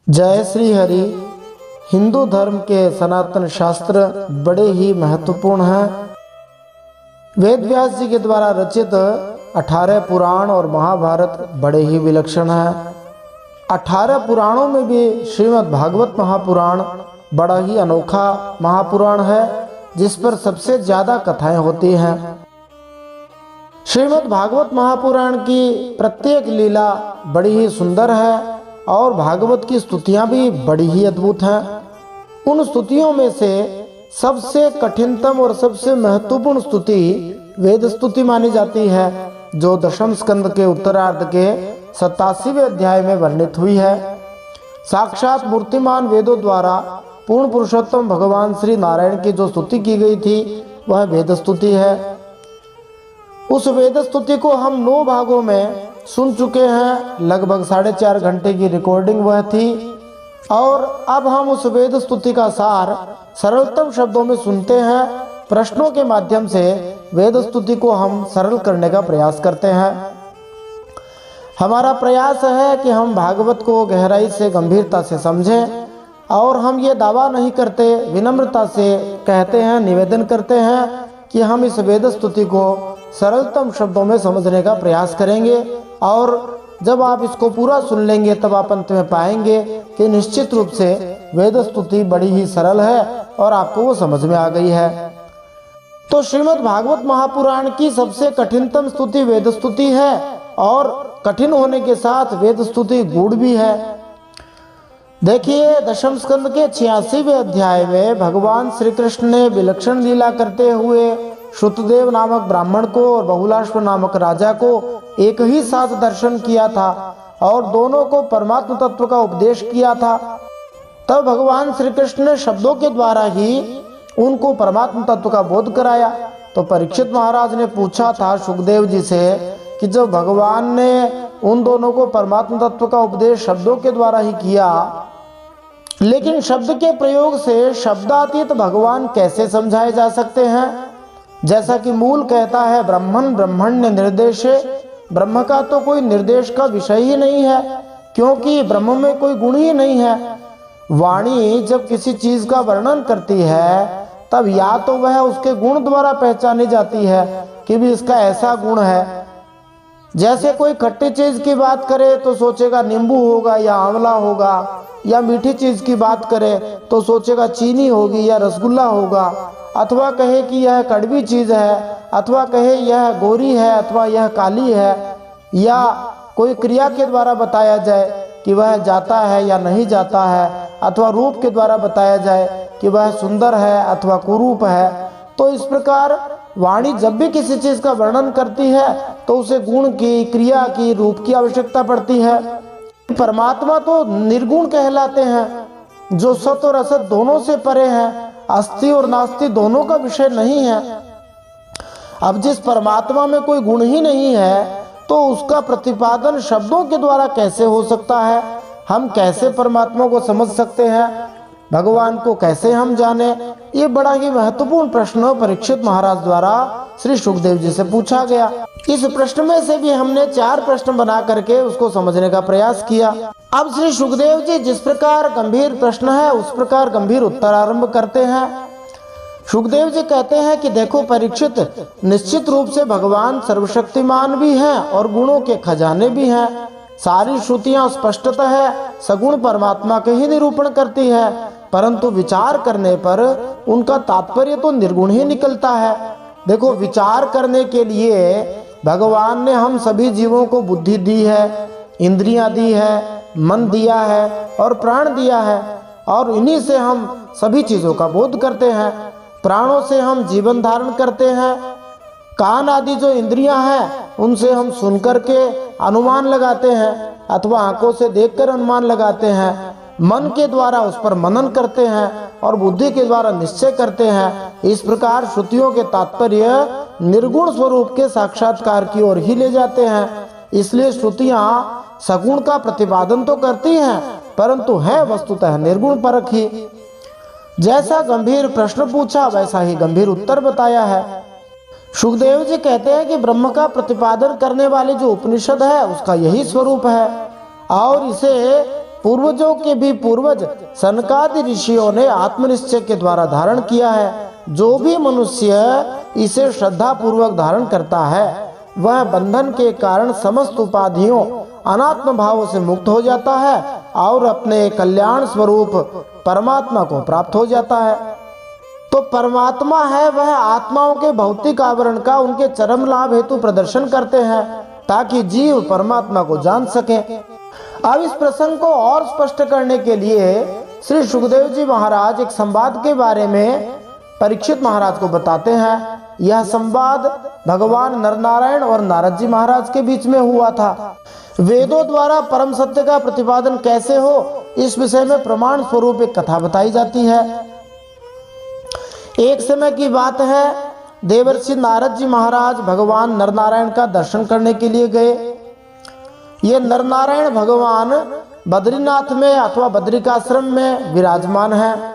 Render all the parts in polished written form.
जय श्री हरि। हिंदू धर्म के सनातन शास्त्र बड़े ही महत्वपूर्ण हैं। वेद व्यास जी के द्वारा रचित 18 पुराण और महाभारत बड़े ही विलक्षण हैं। 18 पुराणों में भी श्रीमद् भागवत महापुराण बड़ा ही अनोखा महापुराण है, जिस पर सबसे ज्यादा कथाएं होती हैं। श्रीमद् भागवत महापुराण की प्रत्येक लीला बड़ी ही सुंदर है और भागवत की स्तुतियां भी बड़ी ही अद्भुत हैं। उन स्तुतियों में से सबसे कठिनतम और सबसे महत्वपूर्ण स्तुति वेद स्तुति मानी जाती है, जो दशम स्कंद के उत्तरार्ध के 87वें अध्याय में वर्णित हुई है। साक्षात मूर्तिमान वेदों द्वारा पूर्ण पुरुषोत्तम भगवान श्री नारायण की जो स्तुति की गई थी वह वेद स्तुति है। उस वेद स्तुति को हम 9 भागों में सुन चुके हैं। लगभग 4.5 घंटे की रिकॉर्डिंग वह थी और अब हम उस वेद स्तुति का सार सरलतम शब्दों में सुनते हैं। प्रश्नों के माध्यम से वेद स्तुति को हम सरल करने का प्रयास करते हैं। हमारा प्रयास है कि हम भागवत को गहराई से गंभीरता से समझें और हम ये दावा नहीं करते, विनम्रता से कहते हैं, निवेदन करते हैं कि हम इस वेद स्तुति को सरलतम शब्दों में समझने का प्रयास करेंगे और जब आप इसको पूरा सुन लेंगे तब आप अंत में पाएंगे कि निश्चित रूप से वेद स्तुति बड़ी ही सरल है और आपको वो समझ में आ गई है। तो श्रीमद् भागवत महापुराण की सबसे कठिनतम स्तुति वेद स्तुति है और कठिन होने के साथ वेद स्तुति गूढ़ भी है। देखिए, दशम स्कंद के 86वें अध्याय में भगवान श्री कृष्ण ने विलक्षण लीला करते हुए श्रुतदेव नामक ब्राह्मण को और बहुलाश्व नामक राजा को एक ही साथ दर्शन किया था और दोनों को परमात्म तत्व का उपदेश किया था। तब भगवान श्री कृष्ण ने शब्दों के द्वारा ही उनको परमात्म तत्व का बोध कराया। तो परीक्षित महाराज ने पूछा था सुखदेव जी से कि जब भगवान ने उन दोनों को परमात्म तत्व का उपदेश शब्दों के द्वारा ही किया, लेकिन शब्द के प्रयोग से शब्दातीत भगवान कैसे समझाए जा सकते हैं? जैसा कि मूल कहता है, ब्रह्मन ब्रह्मण्य निर्देशे, ब्रह्म का तो कोई निर्देश का विषय ही नहीं है, क्योंकि ब्रह्म में कोई गुण ही नहीं है। वाणी जब किसी चीज का वर्णन करती है तब या तो वह उसके गुण द्वारा पहचानी जाती है कि भी इसका ऐसा गुण है। जैसे कोई खट्टी चीज की बात करे तो सोचेगा नींबू होगा या आंवला होगा, या मीठी चीज की बात करे तो सोचेगा चीनी होगी या रसगुल्ला होगा, अथवा कहे कि यह कड़वी चीज है, अथवा कहे यह गोरी है अथवा यह काली है, या कोई क्रिया के द्वारा बताया जाए कि वह जाता है या नहीं जाता है, अथवा रूप के द्वारा बताया जाए कि वह सुंदर है अथवा कुरूप है। तो इस प्रकार वाणी जब भी किसी चीज का वर्णन करती है तो उसे गुण की, क्रिया की, रूप की आवश्यकता पड़ती है। परमात्मा तो निर्गुण कहलाते हैं, जो सत और असत दोनों से परे हैं, अस्ति और नास्ति दोनों का विषय नहीं है। अब जिस परमात्मा में कोई गुण ही नहीं है तो उसका प्रतिपादन शब्दों के द्वारा कैसे हो सकता है? हम कैसे परमात्मा को समझ सकते हैं? भगवान को कैसे हम जाने? ये बड़ा ही महत्वपूर्ण प्रश्न परीक्षित महाराज द्वारा श्री सुखदेव जी से पूछा गया। इस प्रश्न में से भी हमने 4 प्रश्न बना करके उसको समझने का प्रयास किया। अब श्री सुखदेव जी जिस प्रकार गंभीर प्रश्न है उस प्रकार गंभीर उत्तर आरंभ करते हैं। सुखदेव जी कहते हैं कि देखो परीक्षित, निश्चित रूप से भगवान सर्वशक्तिमान भी हैं और गुणों के खजाने भी हैं। सारी श्रुतियां स्पष्टतः है सगुण परमात्मा के ही निरूपण करती है, परंतु विचार करने पर उनका तात्पर्य तो निर्गुण ही निकलता है। देखो, विचार करने के लिए भगवान ने हम सभी जीवों को बुद्धि दी है, इंद्रियां दी है, मन दिया है और प्राण दिया है, और इन्हीं से हम सभी चीजों का बोध करते हैं। प्राणों से हम जीवन धारण करते हैं। कान आदि जो इंद्रियां हैं उनसे हम सुन करके अनुमान लगाते हैं अथवा आंखों से देखकर अनुमान लगाते हैं। मन के द्वारा उस पर मनन करते हैं और बुद्धि के द्वारा निश्चय करते हैं। इस प्रकार श्रुतियों के तात्पर्य निर्गुण स्वरूप के साक्षात्कार की ओर ही ले जाते हैं। इसलिए श्रुतियां सगुण का प्रतिपादन तो करती हैं, परंतु है वस्तुतः निर्गुण परख ही। जैसा गंभीर प्रश्न पूछा वैसा ही गंभीर उत्तर बताया है। सुखदेव जी कहते हैं कि ब्रह्म का प्रतिपादन करने वाले जो उपनिषद है उसका यही स्वरूप है और इसे पूर्वजों के भी पूर्वज सनकादि ऋषियों ने आत्मनिश्चय के द्वारा धारण किया है। जो भी मनुष्य इसे श्रद्धा पूर्वक धारण करता है वह बंधन के कारण समस्त उपाधियों अनात्म भावों से मुक्त हो जाता है और अपने कल्याण स्वरूप परमात्मा को प्राप्त हो जाता है। तो परमात्मा है वह आत्माओं के भौतिक आवरण का उनके चरम लाभ हेतु प्रदर्शन करते हैं ताकि जीव परमात्मा को जान सके। अब इस प्रसंग को और स्पष्ट करने के लिए श्री सुखदेव जी महाराज एक संवाद के बारे में परीक्षित महाराज को बताते हैं। यह संवाद भगवान नरनारायण और नारद जी महाराज के बीच में हुआ था। वेदों द्वारा परम सत्य का प्रतिपादन कैसे हो इस विषय में प्रमाण स्वरूप एक कथा बताई जाती है। एक समय की बात है, देवर्षि नारद जी महाराज भगवान नरनारायण का दर्शन करने के लिए गए। ये नरनारायण भगवान बद्रीनाथ में अथवा बद्रिकाश्रम में विराजमान है।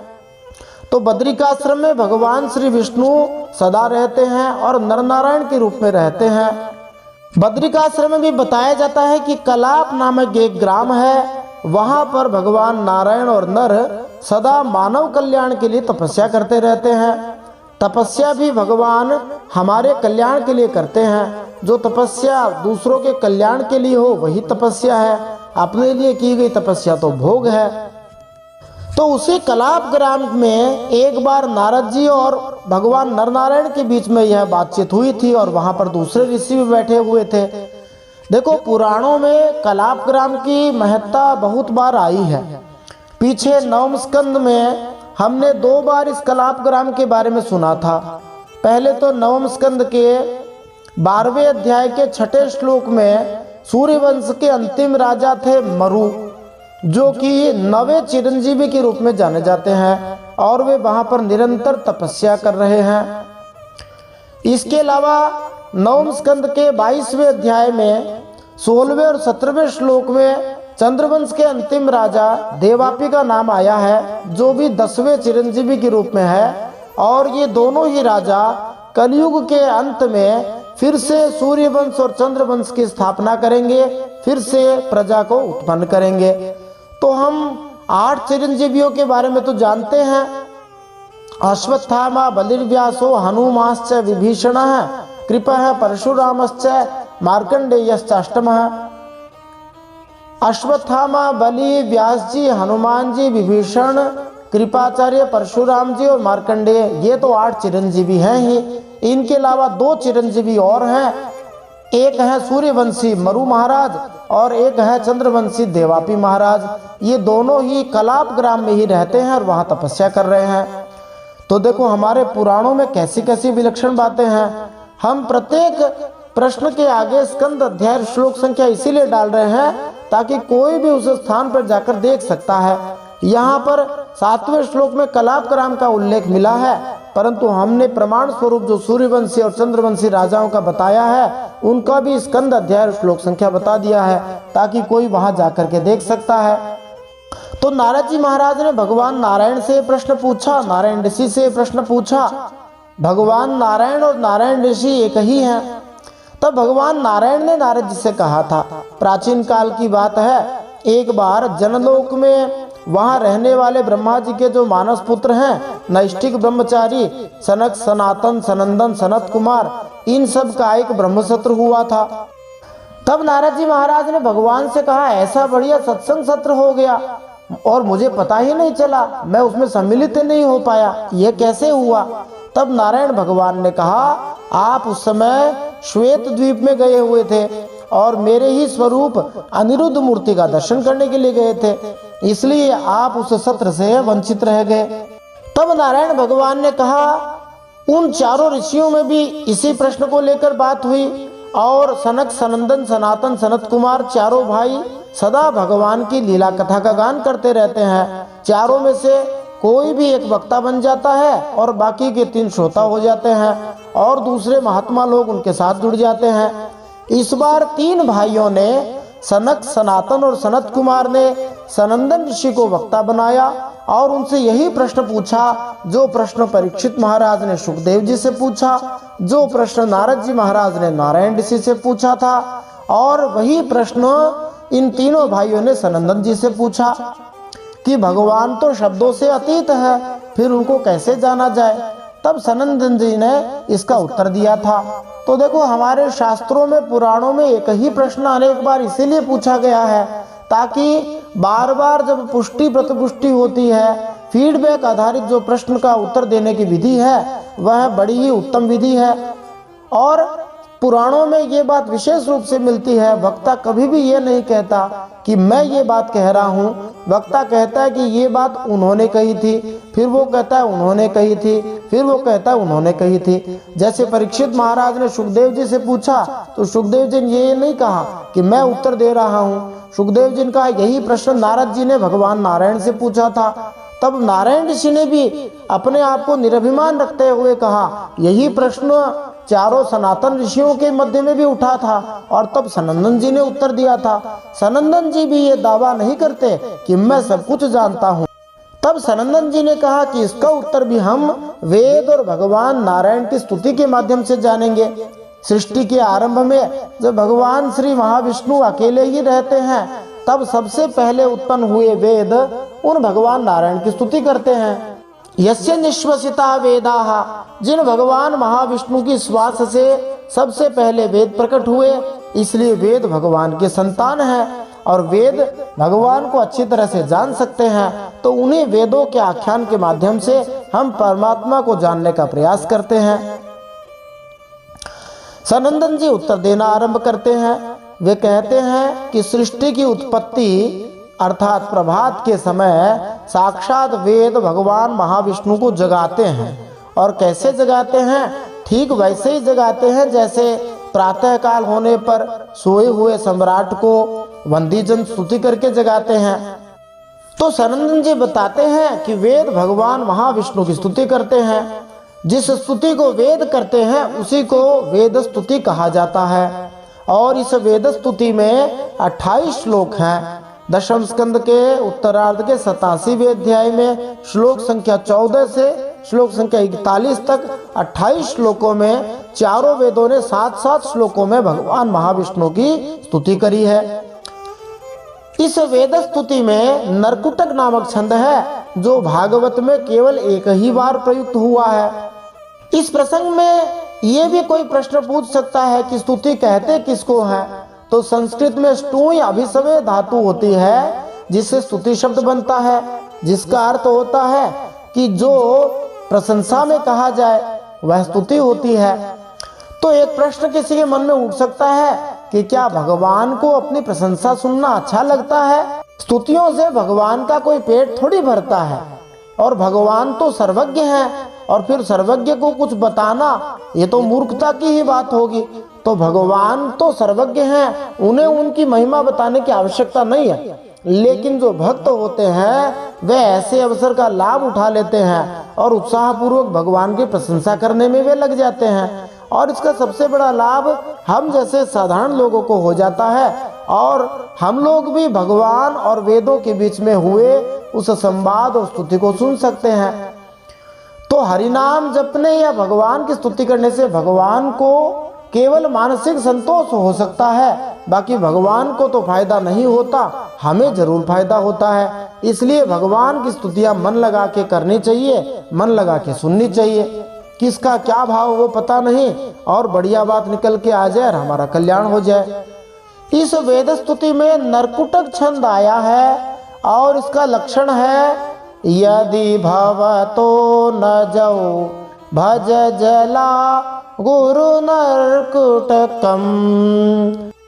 तो बद्रिकाश्रम में भगवान श्री विष्णु सदा रहते हैं और नरनारायण के रूप में रहते हैं। बद्रिकाश्रम में भी बताया जाता है कि कलाप नामक एक ग्राम है, वहां पर भगवान नारायण और नर सदा मानव कल्याण के लिए तपस्या करते रहते हैं। तपस्या भी भगवान हमारे कल्याण के लिए करते हैं। जो तपस्या दूसरों के कल्याण के लिए हो वही तपस्या है, अपने लिए की गई तपस्या तो भोग है। तो उसी कलाप ग्राम में एक बार नारद जी और भगवान नरनारायण के बीच में यह बातचीत हुई थी और वहां पर दूसरे ऋषि भी बैठे हुए थे। देखो, पुराणों में कलाप ग्राम की महत्ता बहुत बार आई है। पीछे नवम स्कंद में हमने 2 बार इस कलाप ग्राम के बारे में सुना था। पहले तो नवम स्कंद के 12वें अध्याय के 6ठे श्लोक में सूर्यवंश के अंतिम राजा थे मरु, जो कि 9वें चिरंजीवी के रूप में जाने जाते हैं और वे वहां पर निरंतर तपस्या कर रहे हैं। इसके अलावा नवम स्कंद के 22वें अध्याय में 16वें और 17वें श्लोक में चंद्रवंश के अंतिम राजा देवापी का नाम आया है, जो भी 10वें चिरंजीवी के रूप में है। और ये दोनों ही राजा कलयुग के अंत में फिर से सूर्यवंश और चंद्रवंश की स्थापना करेंगे, फिर से प्रजा को उत्पन्न करेंगे। तो हम 8 चिरंजीवियों के बारे में तो जानते हैं। अश्वत्थामा बलिर्व्यासो हनुमाश्च विभीषणः कृपः परशुरामश्च मार्कंडेयश्चाष्टमः। अश्वत्थामा, बलि, व्यास जी, हनुमान जी, विभीषण, कृपाचार्य, परशुराम जी और मार्कंडेय, ये तो 8 चिरंजीवी हैं ही। इनके अलावा 2 चिरंजीवी और हैं। एक है सूर्यवंशी मरु महाराज और एक है चंद्रवंशी देवापी महाराज। ये दोनों ही कलाप ग्राम में ही रहते हैं और वहां तपस्या कर रहे हैं। तो देखो, हमारे पुराणों में कैसी कैसी विलक्षण बातें हैं। हम प्रत्येक प्रश्न के आगे स्कंद अध्याय श्लोक संख्या इसीलिए डाल रहे हैं ताकि कोई भी उस स्थान पर जाकर देख सकता है। यहाँ पर 7वें श्लोक में कलाप ग्राम का उल्लेख मिला है, परंतु हमने प्रमाण स्वरूप जो सूर्यवंशी और चंद्रवंशी राजाओं का बताया है उनका भी स्कंद अध्याय श्लोक संख्या बता दिया है ताकि कोई वहां जाकर के देख सकता है। तो नारद जी महाराज ने भगवान नारायण से प्रश्न पूछा, नारायण ऋषि से प्रश्न पूछा। भगवान नारायण और नारायण ऋषि एक ही हैं। तब भगवान नारायण ने नारद जी से कहा था, प्राचीन काल की बात है, एक बार जनलोक में वहां रहने वाले ब्रह्मा जी के जो मानस पुत्र हैं, नैष्ठिक ब्रह्मचारी सनक, सनातन, सनंदन, सनत कुमार, इन सब का एक ब्रह्मसत्र हुआ था। तब नारद जी महाराज ने भगवान से कहा, ऐसा बढ़िया सत्संग सत्र हो गया और मुझे पता ही नहीं चला, मैं उसमें सम्मिलित नहीं हो पाया, यह कैसे हुआ? तब नारायण भगवान ने कहा, आप उस समय श्वेत द्वीप में गए हुए थे और मेरे ही स्वरूप अनिरुद्ध मूर्ति का दर्शन करने के लिए गए थे, इसलिए आप उस सत्र से वंचित रह गए। तब नारायण भगवान ने कहा, उन 4 ऋषियों में भी इसी प्रश्न को लेकर बात हुई और सनक, सनंदन, सनातन, सनत कुमार 4 भाई सदा भगवान की लीला कथा का गान करते रहते हैं। 4 में से कोई भी एक वक्ता बन जाता है और बाकी के 3 श्रोता हो जाते हैं और दूसरे महात्मा लोग उनके साथ जुड़ जाते हैं। इस बार 3 भाइयों ने, सनक, सनातन और सनत कुमार ने सनंदन ऋषि को वक्ता बनाया और उनसे यही प्रश्न पूछा जो प्रश्न परीक्षित महाराज ने सुखदेव जी से पूछा, जो प्रश्न नारद जी महाराज ने नारायण ऋषि से पूछा था, और वही प्रश्न इन तीनों भाइयों ने सनंदन जी से पूछा कि भगवान तो शब्दों से अतीत है, फिर उनको कैसे जाना जाए। तब सनंदन जी ने इसका उत्तर दिया था। तो देखो, हमारे शास्त्रों में, पुराणों में एक ही प्रश्न अनेक बार इसीलिए पूछा गया है ताकि बार बार जब पुष्टि प्रतिपुष्टि होती है, फीडबैक आधारित जो प्रश्न का उत्तर देने की विधि है वह बड़ी ही उत्तम विधि है। और पुराणों में ये बात विशेष रूप से मिलती है। वक्ता कभी भी ये नहीं कहता कि मैं ये बात कह रहा हूँ। वक्ता कहता है कि ये बात उन्होंने कही थी, फिर वो कहता है उन्होंने कही थी, फिर वो कहता है उन्होंने कही थी। जैसे परीक्षित महाराज ने सुखदेव जी से पूछा तो सुखदेव जी ने ये नहीं कहा कि मैं उत्तर दे रहा हूँ। सुखदेव जी का यही प्रश्न नारद जी ने भगवान नारायण से पूछा था। तब नारायण ऋषि ने भी अपने आप को निरभिमान रखते हुए कहा। यही प्रश्न चारों सनातन ऋषियों के मध्य में भी उठा था और तब सनंदन जी ने उत्तर दिया था। सनंदन जी भी ये दावा नहीं करते कि मैं सब कुछ जानता हूँ। तब सनंदन जी ने कहा कि इसका उत्तर भी हम वेद और भगवान नारायण की स्तुति के माध्यम से जानेंगे। सृष्टि के आरंभ में जब भगवान श्री महाविष्णु अकेले ही रहते हैं, तब सबसे पहले उत्पन्न हुए वेद उन भगवान नारायण की स्तुति करते हैं। यस्य निश्वसिता वेदाः, जिन भगवान महाविष्णु की श्वास से सबसे पहले वेद प्रकट हुए, इसलिए वेद भगवान के संतान हैं और वेद भगवान को अच्छी तरह से जान सकते हैं। तो उन्हीं वेदों के आख्यान के माध्यम से हम परमात्मा को जानने का प्रयास करते हैं। सनंदन जी उत्तर देना आरंभ करते हैं। वे कहते हैं कि सृष्टि की उत्पत्ति अर्थात प्रभात के समय साक्षात वेद भगवान महाविष्णु को जगाते हैं। और कैसे जगाते हैं? ठीक वैसे ही जगाते हैं जैसे प्रातः काल होने पर सोए हुए सम्राट को वंदीजन स्तुति करके जगाते हैं। तो सनंदन जी बताते हैं कि वेद भगवान महाविष्णु की स्तुति करते हैं। जिस स्तुति को वेद करते हैं उसी को वेद स्तुति कहा जाता है। और इस वेद स्तुति में 28 श्लोक हैं। दशम स्कंद के उत्तरार्ध के 87वें अध्याय में श्लोक संख्या 14 से श्लोक संख्या 41 तक 28 श्लोकों में चारों वेदों ने 7-7 श्लोकों में भगवान महाविष्णु की स्तुति करी है। इस वेद स्तुति में नरकुटक नामक छंद है जो भागवत में केवल एक ही बार प्रयुक्त हुआ है। इस प्रसंग में ये भी कोई प्रश्न पूछ सकता है कि स्तुति कहते किसको है? तो संस्कृत में स्तुति अभिसमय धातु होती है जिससे स्तुति शब्द बनता है, जिसका अर्थ होता है कि जो प्रशंसा में कहा जाए वह स्तुति होती है। तो एक प्रश्न किसी के मन में उठ सकता है कि क्या भगवान को अपनी प्रशंसा सुनना अच्छा लगता है? स्तुतियों से भगवान का कोई पेट थोड़ी भरता है और भगवान तो सर्वज्ञ हैं और फिर सर्वज्ञ को कुछ बताना ये तो मूर्खता की ही बात होगी। तो भगवान तो सर्वज्ञ हैं, उन्हें उनकी महिमा बताने की आवश्यकता नहीं है। लेकिन जो भक्त होते हैं वे ऐसे अवसर का लाभ उठा लेते हैं और उत्साहपूर्वक भगवान की प्रशंसा करने में वे लग जाते हैं। और इसका सबसे बड़ा लाभ हम जैसे साधारण लोगों को हो जाता है और हम लोग भी भगवान और वेदों के बीच में हुए उस संवाद और स्तुति को सुन सकते हैं। तो हरिनाम जपने या भगवान की स्तुति करने से भगवान को केवल मानसिक संतोष हो सकता है, बाकी भगवान को तो फायदा नहीं होता, हमें जरूर फायदा होता है। इसलिए भगवान की स्तुतियां मन लगा के करनी चाहिए, मन लगा के सुननी चाहिए। किसका क्या भाव वो पता नहीं और बढ़िया बात निकल के आ जाए और हमारा कल्याण हो जाए। इस वेद स्तुति में नरकुटक छंद आया है और इसका लक्षण है यदि भवतो न जाओ भज जला गुरु नरकुटकम।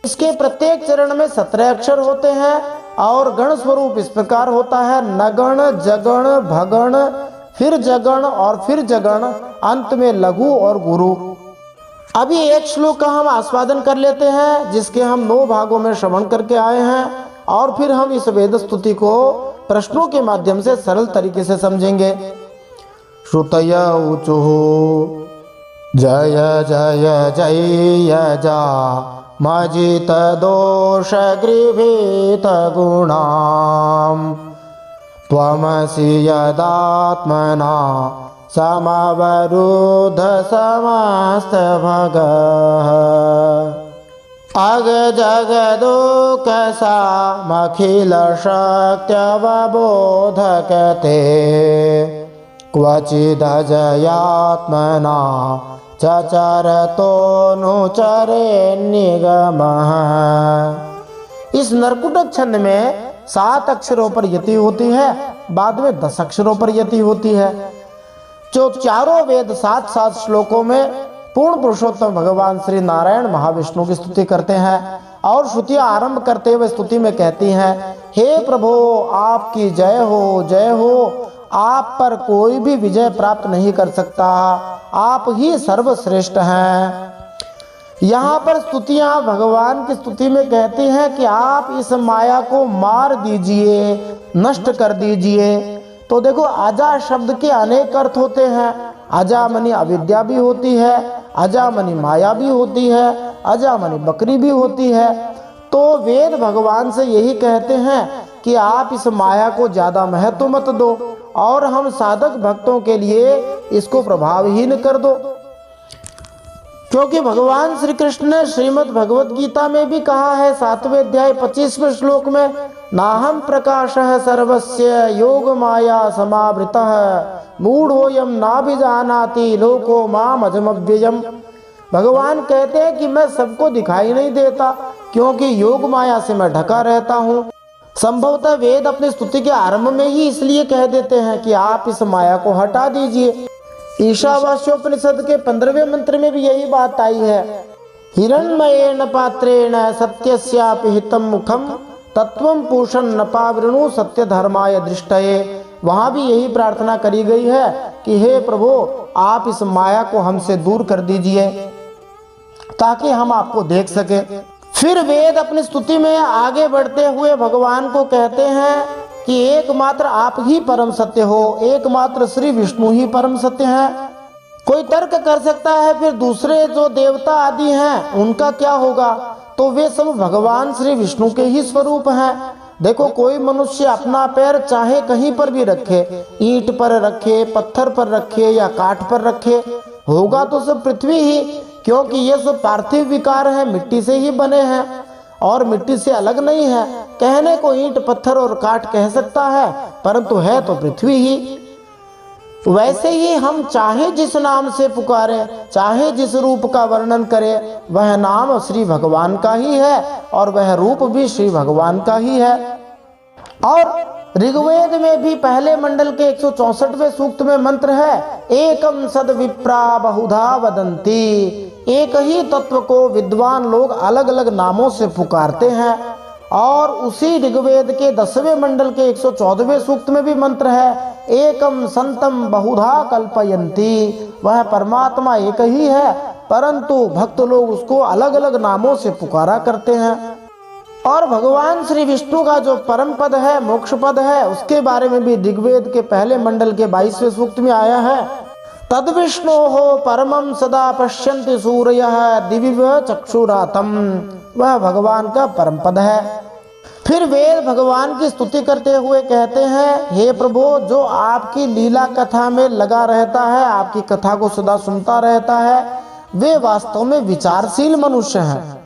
इसके प्रत्येक चरण में 17 अक्षर होते हैं और गण स्वरूप इस प्रकार होता है नगण जगण भगण फिर जगण और फिर जगण, अंत में लघु और गुरु। अभी एक श्लोक का हम आस्वादन कर लेते हैं जिसके हम 9 भागों में श्रवण करके आए हैं और फिर हम इस वेद स्तुति को प्रश्नों के माध्यम से सरल तरीके से समझेंगे। श्रुतय ऊचुः जय जय जय जा मजित दोष गृभीत गुणाम त्वमसि यदात्मना समवरुद्ध समस्त भगः। अग जगदो कैसा मखिल शक्त्यवबोधकते क्वचिदजयात्मना चचरतोऽनुचरे निगमः। इस नरकुटक छंद में 7 अक्षरों पर यति होती है, बाद में 10 अक्षरों पर यति होती है। जो चारों वेद 7-7 श्लोकों में पूर्ण पुरुषोत्तम भगवान श्री नारायण महाविष्णु की स्तुति करते हैं और श्रुतियां आरंभ करते हुए स्तुति में कहती हैं, हे प्रभु आपकी जय हो, आप पर कोई भी विजय प्राप्त नहीं कर सकता, आप ही सर्वश्रेष्ठ हैं। यहाँ पर स्तुतियां भगवान की स्तुति में कहती हैं कि आप इस माया को मार दीजिए, नष्ट कर दीजिए। तो देखो, अजा शब्द के अनेक अर्थ होते हैं। अजा मनी अविद्या भी होती है, अजा मनी माया भी होती है, अजा मनी बकरी भी होती है। तो वेद भगवान से यही कहते हैं कि आप इस माया को ज्यादा महत्व मत दो और हम साधक भक्तों के लिए इसको प्रभावहीन कर दो। क्योंकि भगवान श्री कृष्ण ने श्रीमद् भगवत गीता में भी कहा है 7वें अध्याय 25वें श्लोक में, नाहम प्रकाशः सर्वस्य योग माया समावृतः मूढ़ोऽयं नाभिजानाति लोको माम अजमव्ययम्। भगवान कहते हैं कि मैं सबको दिखाई नहीं देता क्योंकि योग माया से मैं ढका रहता हूँ। संभवतः वेद अपनी स्तुति के आरंभ में ही इसलिए कह देते हैं कि आप इस माया को हटा दीजिए। ईशावास्योपनिषद के 15वें मंत्र में भी यही बात आई है, हिरण्मयेन पात्रेण सत्यस्यापि हितं मुखम तत्वं पूषण न पावृणु सत्य धर्माय दृष्टये। वहाँ भी यही प्रार्थना करी गई है कि हे प्रभु आप इस माया को हमसे दूर कर दीजिए ताकि हम आपको देख सके। फिर वेद अपनी स्तुति में आगे बढ़ते हुए भगवान को कहते हैं कि एकमात्र आप ही परम सत्य हो, एकमात्र श्री विष्णु ही परम सत्य हैं। कोई तर्क कर सकता है फिर दूसरे जो देवता आदि हैं उनका क्या होगा, तो वे सब भगवान श्री विष्णु के ही स्वरूप हैं। देखो, कोई मनुष्य अपना पैर चाहे कहीं पर भी रखे, ईंट पर रखे, पत्थर पर रखे या काठ पर रखे, होगा तो सब पृथ्वी ही, क्योंकि ये सब पार्थिव विकार है, मिट्टी से ही बने हैं और मिट्टी से अलग नहीं है। कहने को ईंट पत्थर और काठ कह सकता है परंतु है तो पृथ्वी ही। वैसे ही हम चाहे जिस नाम से पुकारें, चाहे जिस रूप का वर्णन करें, वह नाम श्री भगवान का ही है और वह रूप भी श्री भगवान का ही है। और ऋग्वेद में भी पहले मंडल के 164वें सूक्त में मंत्र है, एकम सद विप्रा बहुधा वदंती। एक ही तत्व को विद्वान लोग अलग अलग नामों से पुकारते हैं। और उसी ऋग्वेद के 10वें मंडल के 114वें सूक्त में भी मंत्र है, एकम संतम बहुधा कल्पयंती। वह परमात्मा एक ही है परंतु भक्त लोग उसको अलग अलग नामों से पुकारा करते हैं। और भगवान श्री विष्णु का जो परम पद है, मोक्ष पद है, उसके बारे में भी ऋग्वेद के पहले मंडल के 22वें सूक्त में आया है, तद विष्णु हो परमम सदा पश्यन्ति सूर्यः दिविव चक्षुरातम। वह भगवान का परम पद है। फिर वेद भगवान की स्तुति करते हुए कहते हैं, हे प्रभु जो आपकी लीला कथा में लगा रहता है, आपकी कथा को सदा सुनता रहता है, वे वास्तव में विचारशील मनुष्य हैं।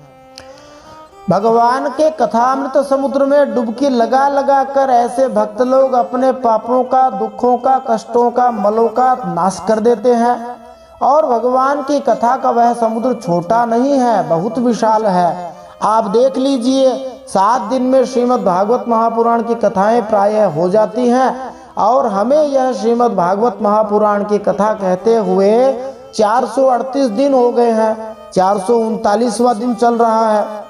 भगवान के कथामृत समुद्र में डुबकी लगा लगा कर ऐसे भक्त लोग अपने पापों का, दुखों का, कष्टों का, मलों का नाश कर देते हैं। और भगवान की कथा का वह समुद्र छोटा नहीं है, बहुत विशाल है। आप देख लीजिए, 7 दिन में श्रीमद् भागवत महापुराण की कथाएं प्रायः हो जाती हैं और हमें यह श्रीमद् भागवत महापुराण की कथा कहते हुए 438 दिन हो गए हैं, 439वां दिन चल रहा है।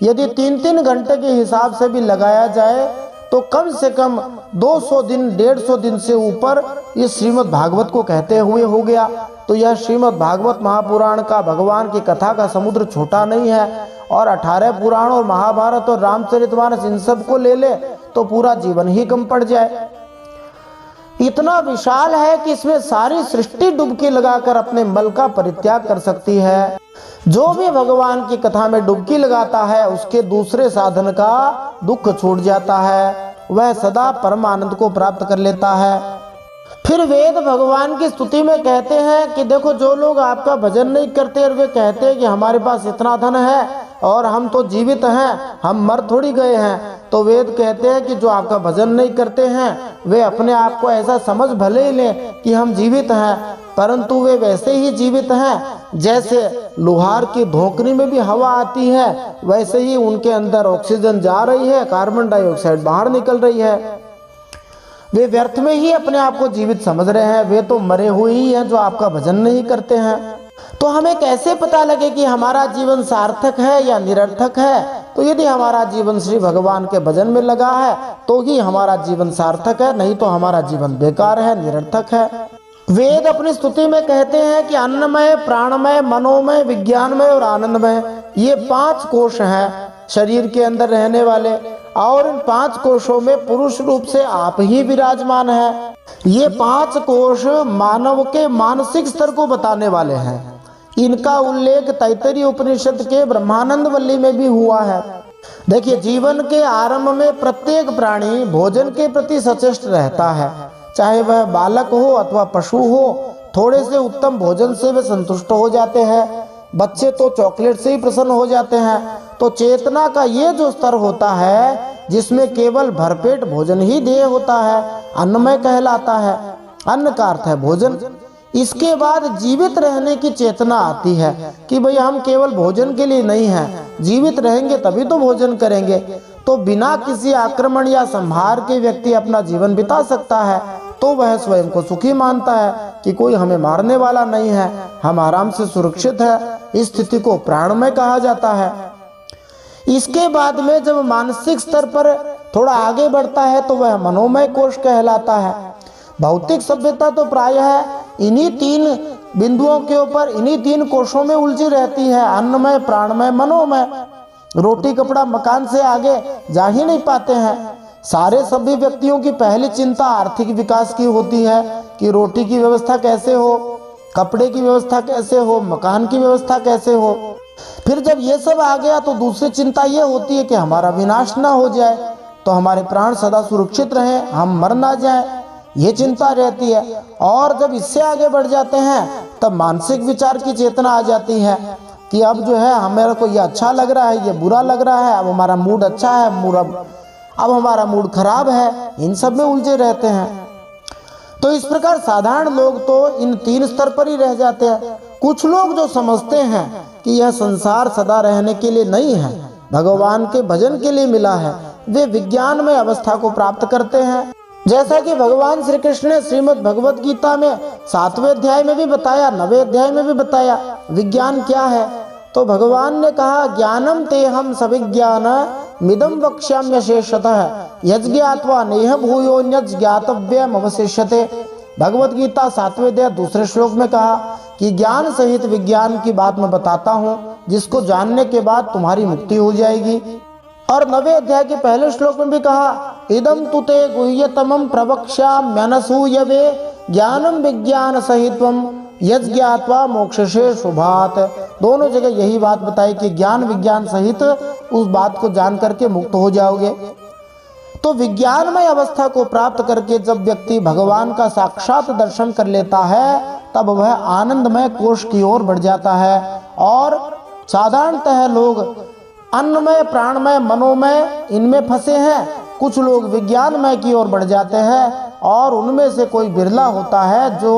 यदि 3-3 घंटे के हिसाब से भी लगाया जाए तो कम से कम 200 दिन, 150 दिन से ऊपर इस श्रीमद् भागवत को कहते हुए हो गया। तो यह श्रीमद् भागवत महापुराण का, भगवान की कथा का समुद्र छोटा नहीं है। और 18 पुराण और महाभारत और रामचरितमानस इन सब को ले ले तो पूरा जीवन ही कम पड़ जाए। इतना विशाल है कि इसमें सारी सृष्टि डुबकी लगाकर अपने मल का परित्याग कर सकती है। जो भी भगवान की कथा में डुबकी लगाता है उसके दूसरे साधन का दुख छूट जाता है, वह सदा परम आनंद को प्राप्त कर लेता है। फिर वेद भगवान की स्तुति में कहते हैं कि देखो, जो लोग आपका भजन नहीं करते और वे कहते हैं कि हमारे पास इतना धन है, और हम तो जीवित हैं, हम मर थोड़ी गए हैं। तो वेद कहते हैं कि जो आपका भजन नहीं करते हैं वे अपने आप को ऐसा समझ भले ही लें कि हम जीवित हैं, परंतु वे वैसे ही जीवित हैं जैसे लोहार की धोकनी में भी हवा आती है, वैसे ही उनके अंदर ऑक्सीजन जा रही है, कार्बन डाइऑक्साइड बाहर निकल रही है। वे व्यर्थ में ही अपने आप को जीवित समझ रहे हैं, वे तो मरे हुए ही हैं जो आपका भजन नहीं करते हैं। तो हमें कैसे पता लगे कि हमारा जीवन सार्थक है या निरर्थक है? तो यदि हमारा जीवन श्री भगवान के भजन में लगा है तो ही हमारा जीवन सार्थक है, नहीं तो हमारा जीवन बेकार है, निरर्थक है। वेद अपनी स्तुति में कहते हैं कि अन्नमय, प्राणमय, मनोमय, विज्ञानमय और आनंदमय, ये 5 कोश हैं शरीर के अंदर रहने वाले, और इन 5 कोशों में पुरुष रूप से आप ही विराजमान हैं। ये 5 कोश मानव के मानसिक स्तर को बताने वाले हैं। इनका उल्लेख तैत्तरीय उपनिषद के ब्रह्मानंद वल्ली में भी हुआ है। देखिए, जीवन के आरंभ में प्रत्येक प्राणी भोजन के प्रति सचेष्ट रहता है, चाहे वह बालक हो अथवा पशु हो। थोड़े से उत्तम भोजन से वे संतुष्ट हो जाते हैं, बच्चे तो चॉकलेट से ही प्रसन्न हो जाते हैं। तो चेतना का ये जो स्तर होता है जिसमें केवल भरपेट भोजन ही देय होता है, अन्नमय कहलाता है। अन्न का अर्थ है भोजन। इसके बाद जीवित रहने की चेतना आती है कि भाई हम केवल भोजन के लिए नहीं हैं, जीवित रहेंगे तभी तो भोजन करेंगे। तो बिना किसी आक्रमण या संहार के व्यक्ति अपना जीवन बिता सकता है, तो वह स्वयं को सुखी मानता है कि कोई हमें मारने वाला नहीं है, हम आराम से सुरक्षित है। इस स्थिति को प्राणमय कहा जाता है। इसके बाद में जब मानसिक स्तर पर थोड़ा आगे बढ़ता है तो वह मनोमय कोश कहलाता है। भौतिक सभ्यता तो प्रायः इन्हीं 3 बिंदुओं के ऊपर, इन्हीं 3 कोशों में उलझी रहती है, अन्नमय, प्राणमय, मनोमय। रोटी कपड़ा मकान से आगे जा ही नहीं पाते हैं। सारे सभी व्यक्तियों की पहली चिंता आर्थिक विकास की होती है कि रोटी की व्यवस्था कैसे हो, कपड़े की व्यवस्था कैसे हो, मकान की व्यवस्था कैसे हो। फिर जब ये सब आ गया तो दूसरी चिंता ये होती है कि हमारा विनाश ना हो जाए, तो हमारे प्राण सदा सुरक्षित रहें, हम मर ना जाएं, ये चिंता रहती है। और जब इससे आगे बढ़ जाते हैं तब मानसिक विचार की चेतना आ जाती है कि अब जो है हमें को ये अच्छा लग रहा है, ये बुरा लग रहा है, अब हमारा मूड अच्छा है, अब हमारा मूड खराब है। इन सब में उलझे रहते हैं। तो इस प्रकार साधारण लोग तो इन 3 स्तर पर ही रह जाते हैं। कुछ लोग जो समझते हैं कि यह संसार सदा रहने के लिए नहीं है, भगवान के भजन के लिए मिला है, वे विज्ञान में अवस्था को प्राप्त करते हैं। जैसा कि भगवान श्री कृष्ण ने श्रीमद् भगवत गीता में 7वें अध्याय में भी बताया, 9वें अध्याय में भी बताया विज्ञान क्या है। तो भगवान ने कहा, ज्ञानम तेहम सविज्ञान मिदम वक्ष्याम्य शेषतः यज्ञात्वा नेह भूयोन्यत् ज्ञातव्यम अवशिष्यते। भगवत गीता 7वें अध्याय 2 श्लोक में कहा कि ज्ञान सहित विज्ञान की बात मैं बताता हूँ, जिसको जानने के बाद तुम्हारी मुक्ति हो जाएगी। और 9वें अध्याय के पहले श्लोक में भी कहा, इदम तुते गुह्यतमं प्रवक्ष्याम्यनसूयवे ज्ञानम विज्ञान सहित्वम यज्ञात्वा मोक्षसे शुभात्। दोनों जगह यही बात बताई कि ज्ञान विज्ञान सहित उस बात को जान करके मुक्त हो जाओगे। तो विज्ञानमय अवस्था को प्राप्त करके जब व्यक्ति भगवान का साक्षात दर्शन कर लेता है तब वह आनंदमय कोश की ओर बढ़ जाता है। और साधारणतः लोग अन्नमय, प्राणमय, मनोमय इनमें फंसे हैं। कुछ लोग विज्ञानमय की ओर बढ़ जाते हैं और उनमें से कोई बिरला होता है जो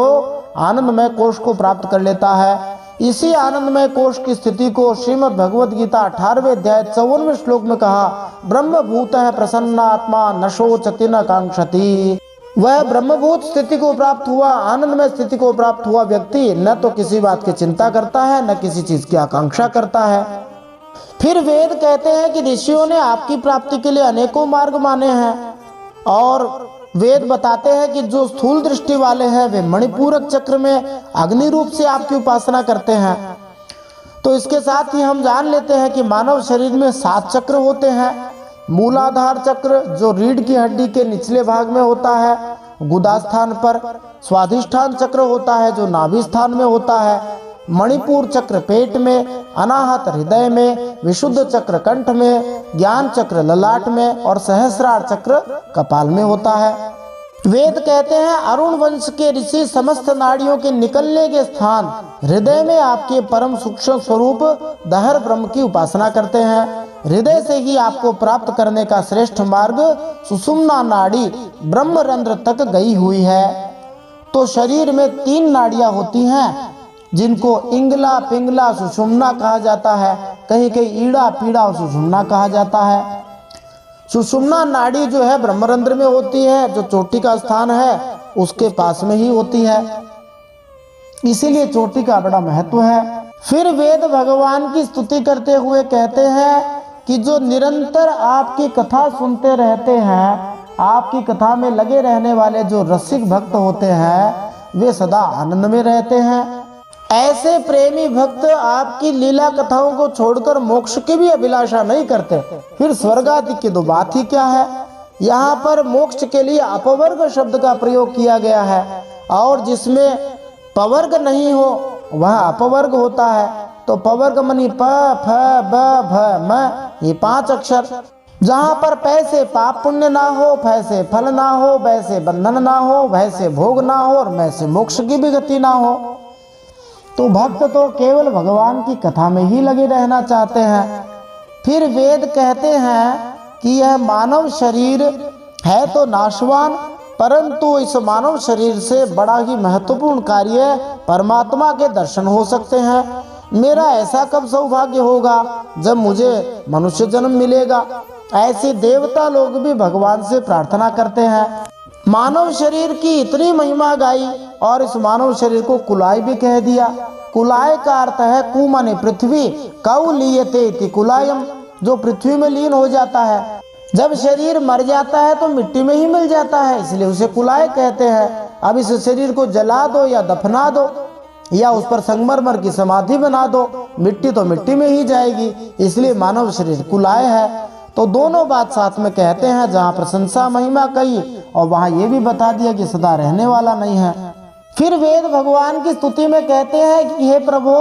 आनंदमय कोश को प्राप्त कर लेता है। इसी आनंदमय कोश की स्थिति को श्रीमद् भगवत गीता 18वें अध्याय 54वें श्लोक में कहा, ब्रह्मभूतः प्रसन्नात्मा न शोचति न कांक्षति। वह ब्रह्मभूत स्थिति को प्राप्त हुआ, आनंदमय स्थिति को प्राप्त हुआ व्यक्ति न तो किसी बात की चिंता करता है, न किसी चीज की आकांक्षा करता है। फिर वेद कहते हैं कि ऋषियों ने आपकी प्राप्ति के लिए अनेकों मार्ग माने हैं। और वेद बताते हैं कि जो स्थूल दृष्टि वाले हैं वे मणिपूरक चक्र में अग्नि रूप से आपकी उपासना करते हैं। तो इसके साथ ही हम जान लेते हैं कि मानव शरीर में 7 चक्र होते हैं। मूलाधार चक्र जो रीढ़ की हड्डी के निचले भाग में होता है, गुदा स्थान पर। स्वाधिष्ठान चक्र होता है जो नाभि स्थान में होता है। मणिपुर चक्र पेट में, अनाहत हृदय में, विशुद्ध चक्र कंठ में, ज्ञान चक्र ललाट में और सहस्रार चक्र कपाल में होता है। वेद कहते हैं अरुण वंश के ऋषि समस्त नाड़ियों के निकलने के स्थान हृदय में आपके परम सूक्ष्म स्वरूप दहर ब्रह्म की उपासना करते हैं। हृदय से ही आपको प्राप्त करने का श्रेष्ठ मार्ग सुषुम्ना नाड़ी ब्रह्मरंध्र तक गई हुई है। तो शरीर में 3 नाड़ियां होती हैं जिनको इंगला, पिंगला, सुषुम्ना कहा जाता है। कहीं कहीं ईड़ा, पीड़ा और सुषुम्ना कहा जाता है। सुषुम्ना नाड़ी जो है ब्रह्मरंध्र में होती है, जो चोटी का स्थान है उसके पास में ही होती है, इसीलिए चोटी का बड़ा महत्व है। फिर वेद भगवान की स्तुति करते हुए कहते हैं कि जो निरंतर आपकी कथा सुनते रहते हैं, आपकी कथा में लगे रहने वाले जो रसिक भक्त होते हैं वे सदा आनंद में रहते हैं। ऐसे प्रेमी भक्त आपकी लीला कथाओं को छोड़कर मोक्ष की भी अभिलाषा नहीं करते। फिर स्वर्ग आदि की तो बात ही क्या है। यहाँ पर मोक्ष के लिए अपवर्ग शब्द का प्रयोग किया गया है, और जिसमें पवर्ग नहीं हो वह अपवर्ग होता है। तो पवर्ग मनी प, फ, ब, भ, म, ये 5 अक्षर। जहाँ पर पैसे पाप पुण्य ना हो, फैसे फल ना हो, वैसे बंधन ना हो, वैसे भोग ना हो और वैसे मोक्ष की भी गति ना हो, तो भक्त तो केवल भगवान की कथा में ही लगे रहना चाहते हैं। फिर वेद कहते हैं कि यह मानव शरीर है तो नाशवान, परंतु इस मानव शरीर से बड़ा ही महत्वपूर्ण कार्य परमात्मा के दर्शन हो सकते हैं। मेरा ऐसा कब सौभाग्य होगा जब मुझे मनुष्य जन्म मिलेगा। ऐसे देवता लोग भी भगवान से प्रार्थना करते हैं। मानव शरीर की इतनी महिमा गाई, और इस मानव शरीर को कुलाय भी कह दिया। कुलाय का अर्थ है कु माने पृथ्वी, कौ लीयते इति कुलायम, जो पृथ्वी में लीन हो जाता है। जब शरीर मर जाता है तो मिट्टी में ही मिल जाता है, इसलिए उसे कुलाय कहते हैं। अब इस शरीर को जला दो या दफना दो या उस पर संगमरमर की समाधि बना दो, मिट्टी तो मिट्टी में ही जाएगी, इसलिए मानव शरीर कुलाय है। तो दोनों बात साथ में कहते हैं, जहाँ प्रशंसा महिमा कही और वहाँ ये भी बता दिया कि सदा रहने वाला नहीं है। फिर वेद भगवान की स्तुति में कहते हैं कि हे प्रभु,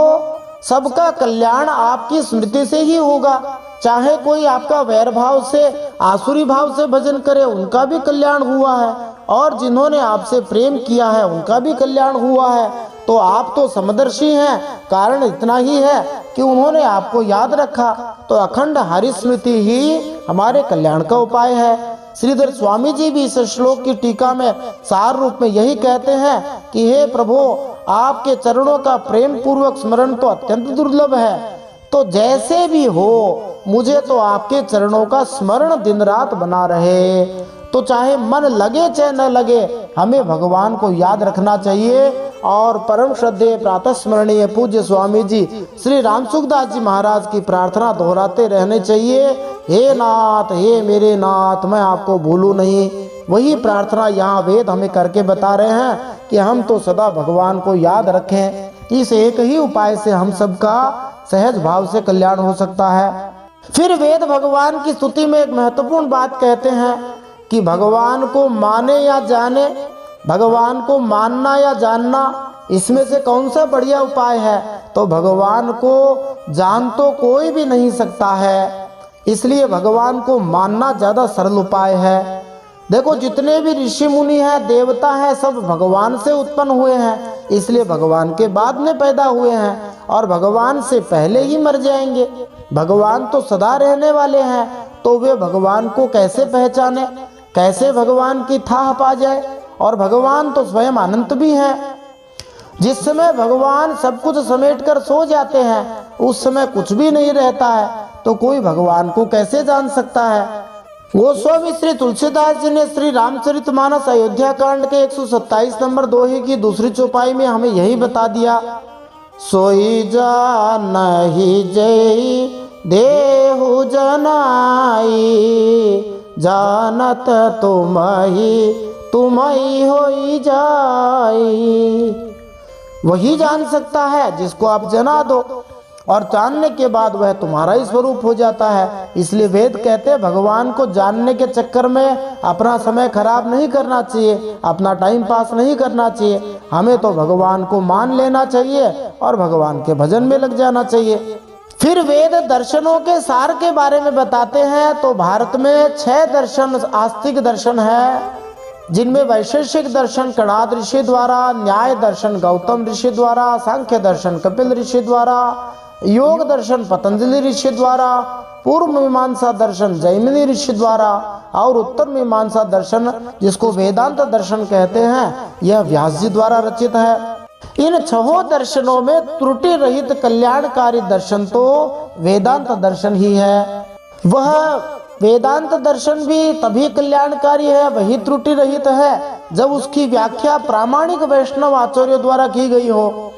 सबका कल्याण आपकी स्मृति से ही होगा। चाहे कोई आपका वैर भाव से, आसुरी भाव से भजन करे, उनका भी कल्याण हुआ है, और जिन्होंने आपसे प्रेम किया है उनका भी कल्याण हुआ है। तो आप तो समदर्शी हैं, कारण इतना ही है कि उन्होंने आपको याद रखा। तो अखंड हरिस्मृति ही हमारे कल्याण का उपाय है। श्रीधर स्वामी जी भी इस श्लोक की टीका में सार रूप में यही कहते हैं कि हे प्रभु, आपके चरणों का प्रेम पूर्वक स्मरण तो अत्यंत दुर्लभ है। तो जैसे भी हो, मुझे तो आपके चरणों का स्मरण दिन रात बना रहे। तो चाहे मन लगे चाहे न लगे, हमें भगवान को याद रखना चाहिए। और परम श्रद्धेय प्रातः स्मरणीय पूज्य स्वामी जी श्री राम सुखदास जी महाराज की प्रार्थना दोहराते रहने चाहिए, हे नाथ, हे मेरे नाथ, मैं आपको भूलूं नहीं। वही प्रार्थना यहाँ वेद हमें करके बता रहे हैं कि हम तो सदा भगवान को याद रखें। इस एक ही उपाय से हम सबका सहज भाव से कल्याण हो सकता है। फिर वेद भगवान की स्तुति में एक महत्वपूर्ण बात कहते हैं कि भगवान को माने या जाने, भगवान को मानना या जानना, इसमें से कौन सा बढ़िया उपाय है। तो भगवान को जान तो कोई भी नहीं सकता है, इसलिए भगवान को मानना ज्यादा सरल उपाय है। देखो, जितने भी ऋषि मुनि हैं, देवता हैं, सब भगवान से उत्पन्न हुए हैं, इसलिए भगवान के बाद में पैदा हुए हैं और भगवान से पहले ही मर जाएंगे। भगवान तो सदा रहने वाले हैं, तो वे भगवान को कैसे पहचाने, कैसे भगवान की थाह पा जाए। और भगवान तो स्वयं अनंत भी हैं। जिस समय भगवान सब कुछ समेट कर सो जाते हैं, उस समय कुछ भी नहीं रहता है, तो कोई भगवान को कैसे जान सकता है। गोस्वामी श्री तुलसीदास जी ने श्री रामचरितमानस अयोध्या कांड के 127 नंबर दोहे की दूसरी चौपाई में हमें यही बता दिया, सोई जानहि जय देहु जनाई, जानत तुम्हि होई जाई। वही जान सकता है जिसको आप जना दो, और जानने के बाद वह तुम्हारा ही स्वरूप हो जाता है। इसलिए वेद कहते हैं भगवान को जानने के चक्कर में अपना समय खराब नहीं करना चाहिए, अपना टाइम पास नहीं करना चाहिए। हमें तो भगवान को मान लेना चाहिए और भगवान के भजन में लग जाना चाहिए। फिर वेद दर्शनों के सार के बारे में बताते हैं। तो भारत में 6 दर्शन आस्तिक दर्शन है, जिनमें वैशेषिक दर्शन कणाद ऋषि द्वारा, न्याय दर्शन गौतम ऋषि द्वारा, सांख्य दर्शन कपिल ऋषि द्वारा, योग दर्शन पतंजलि ऋषि द्वारा, पूर्व मीमांसा दर्शन जैमिनी ऋषि द्वारा और उत्तर मीमांसा दर्शन जिसको वेदांत दर्शन कहते हैं यह व्यास जी द्वारा रचित है। इन छहों दर्शनों में त्रुटि रहित कल्याणकारी दर्शन तो वेदांत दर्शन ही है। वह वेदांत दर्शन भी तभी कल्याणकारी है, वही त्रुटि रहित है जब उसकी व्याख्या प्रामाणिक वैष्णव आचार्यों द्वारा की गई हो।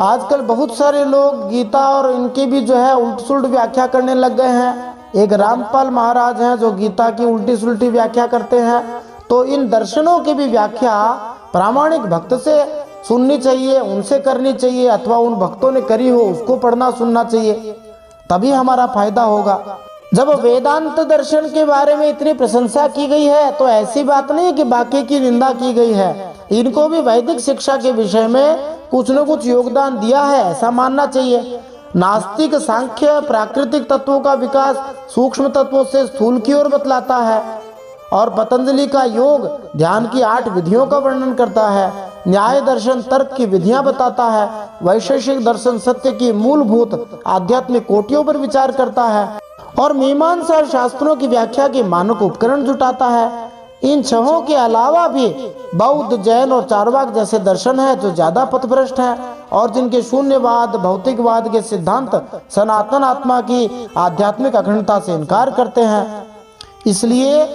आजकल बहुत सारे लोग गीता और इनकी भी जो है उल्ट सुल्ट व्याख्या करने लग गए हैं। एक रामपाल महाराज हैं जो गीता की उल्टी सुल्टी व्याख्या करते हैं। तो इन दर्शनों की भी व्याख्या प्रामाणिक भक्त से सुननी चाहिए, उनसे करनी चाहिए, अथवा उन भक्तों ने करी हो उसको पढ़ना सुनना चाहिए, तभी हमारा फायदा होगा। जब वेदांत दर्शन के बारे में इतनी प्रशंसा की गई है तो ऐसी बात नहीं कि बाकी की निंदा की गई है। इनको भी वैदिक शिक्षा के विषय में कुछ न कुछ योगदान दिया है ऐसा मानना चाहिए। नास्तिक सांख्य प्राकृतिक तत्वों का विकास सूक्ष्म तत्वों से स्थूल की ओर बतलाता है, और पतंजलि का योग ध्यान की 8 विधियों का वर्णन करता है। न्याय दर्शन तर्क की विधियां बताता है। वैशेषिक दर्शन सत्य की मूलभूत आध्यात्मिक कोटियों पर विचार करता है, और मीमांसा शास्त्रों की व्याख्या के मानक उपकरण जुटाता है। इन छहों के अलावा भी बौद्ध, जैन और चारवाक जैसे दर्शन हैं जो ज्यादा पथभ्रष्ट हैं और जिनके शून्यवाद, भौतिकवाद के सिद्धांत सनातन आत्मा की आध्यात्मिक अखंडता से इनकार करते हैं। इसलिए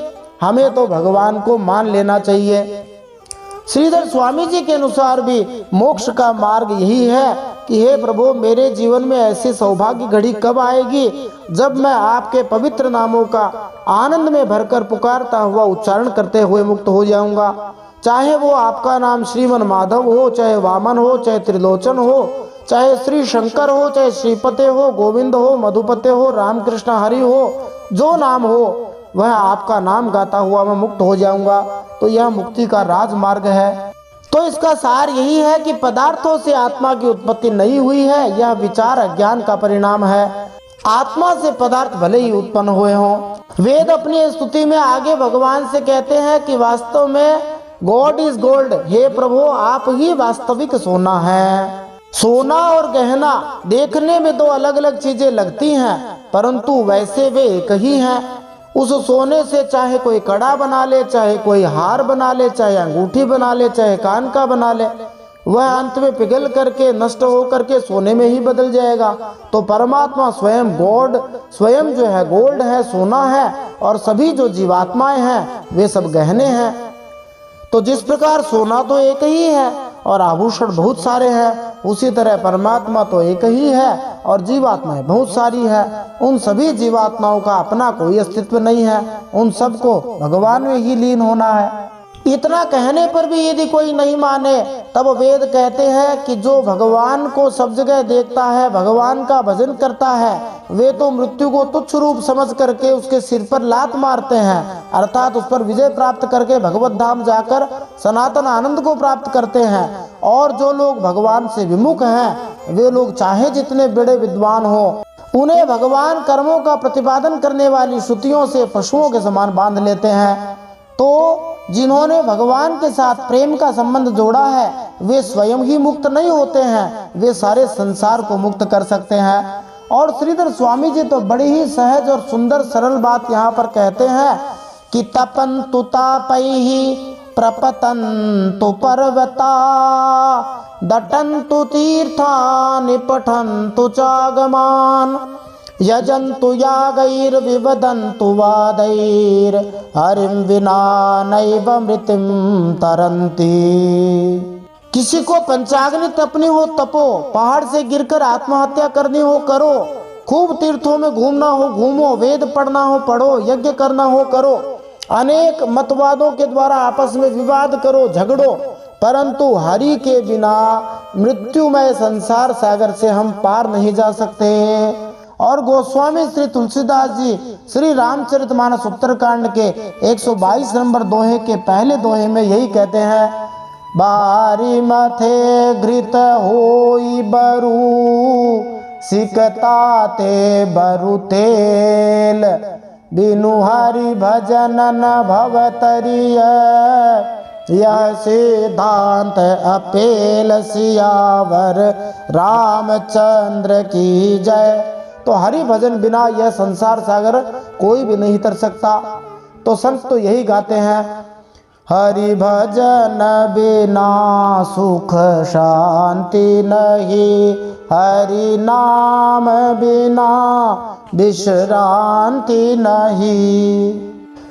हमें तो भगवान को मान लेना चाहिए। श्रीधर स्वामी जी के अनुसार भी मोक्ष का मार्ग यही है कि हे प्रभु, मेरे जीवन में ऐसी सौभाग्य घड़ी कब आएगी जब मैं आपके पवित्र नामों का आनंद में भरकर पुकारता हुआ उच्चारण करते हुए मुक्त हो जाऊंगा। चाहे वो आपका नाम श्रीमन माधव हो, चाहे वामन हो, चाहे त्रिलोचन हो, चाहे श्री शंकर हो, चाहे श्रीपते हो, गोविंद हो, मधुपते हो, रामकृष्ण हरि हो, जो नाम हो वह आपका नाम गाता हुआ मैं मुक्त हो जाऊंगा। तो यह मुक्ति का राजमार्ग है। तो इसका सार यही है कि पदार्थों से आत्मा की उत्पत्ति नहीं हुई है, यह विचार अज्ञान का परिणाम है। आत्मा से पदार्थ भले ही उत्पन्न हुए हों। वेद अपनी स्तुति में आगे भगवान से कहते हैं कि वास्तव में गॉड इज गोल्ड, हे प्रभु आप ही वास्तविक सोना है। सोना और गहना देखने में दो अलग अलग चीजें लगती हैं, परंतु वैसे वे एक ही हैं। उस सोने से चाहे कोई कड़ा बना ले, चाहे कोई हार बना ले, चाहे अंगूठी बना ले, चाहे कान का बना ले, वह अंत में पिघल करके नष्ट हो करके सोने में ही बदल जाएगा। तो परमात्मा स्वयं गॉड, स्वयं जो है गोल्ड है, सोना है, और सभी जो जीवात्माएं हैं वे सब गहने हैं। तो जिस प्रकार सोना तो एक ही है और आभूषण बहुत सारे हैं, उसी तरह परमात्मा तो एक ही है और जीवात्माएं बहुत सारी है। उन सभी जीवात्माओं का अपना कोई अस्तित्व नहीं है, उन सबको भगवान में ही लीन होना है। इतना कहने पर भी यदि कोई नहीं माने, तब वेद कहते हैं कि जो भगवान को सब जगह देखता है, भगवान का भजन करता है, वे तो मृत्यु को तुच्छ रूप समझ करके उसके सिर पर लात मारते हैं, अर्थात उस पर विजय प्राप्त करके भगवत धाम जाकर सनातन आनंद को प्राप्त करते हैं। और जो लोग भगवान से विमुख हैं, वे लोग चाहे जितने बड़े विद्वान हो, उन्हें भगवान कर्मों का प्रतिपादन करने वाली श्रुतियों से पशुओं के समान बांध लेते हैं। तो जिन्होंने भगवान के साथ प्रेम का संबंध जोड़ा है, वे स्वयं ही मुक्त नहीं होते हैं, वे सारे संसार को मुक्त कर सकते हैं। और श्रीधर स्वामी जी तो बड़ी ही सहज और सुंदर सरल बात यहाँ पर कहते हैं कि तपन्तु तापैहि प्रपतन्तु पर्वता दटन्तु तीर्थानि पठन्तु चागमान् यजन्तु यागैर्विवदन्तु वादैर् हरिं विना नैव मृतिं तरन्ति। किसी को पंचाग्नि तपनी हो तपो, पहाड़ से गिरकर आत्महत्या करनी हो करो, खूब तीर्थों में घूमना हो घूमो, वेद पढ़ना हो पढ़ो, यज्ञ करना हो करो, अनेक मतवादों के द्वारा आपस में विवाद करो, झगड़ो, परंतु हरि के बिना मृत्युमय संसार सागर से हम पार नहीं जा सकते। और गोस्वामी श्री तुलसीदास जी श्री रामचरितमानस उत्तरकांड के 122 नंबर दोहे के पहले दोहे में यही कहते हैं, बारी मथे घृत होई बरू सिकता ते बरु तेल बिनु हरि भजन न भवतरिय, यह सिद्धांत अपेल सियावर रामचंद्र की जय। तो हरि भजन बिना यह संसार सागर कोई भी नहीं तर सकता। तो संत तो यही गाते हैं, हरि भजन बिना सुख शांति नहीं, हरि नाम बिना विश्रांति नहीं।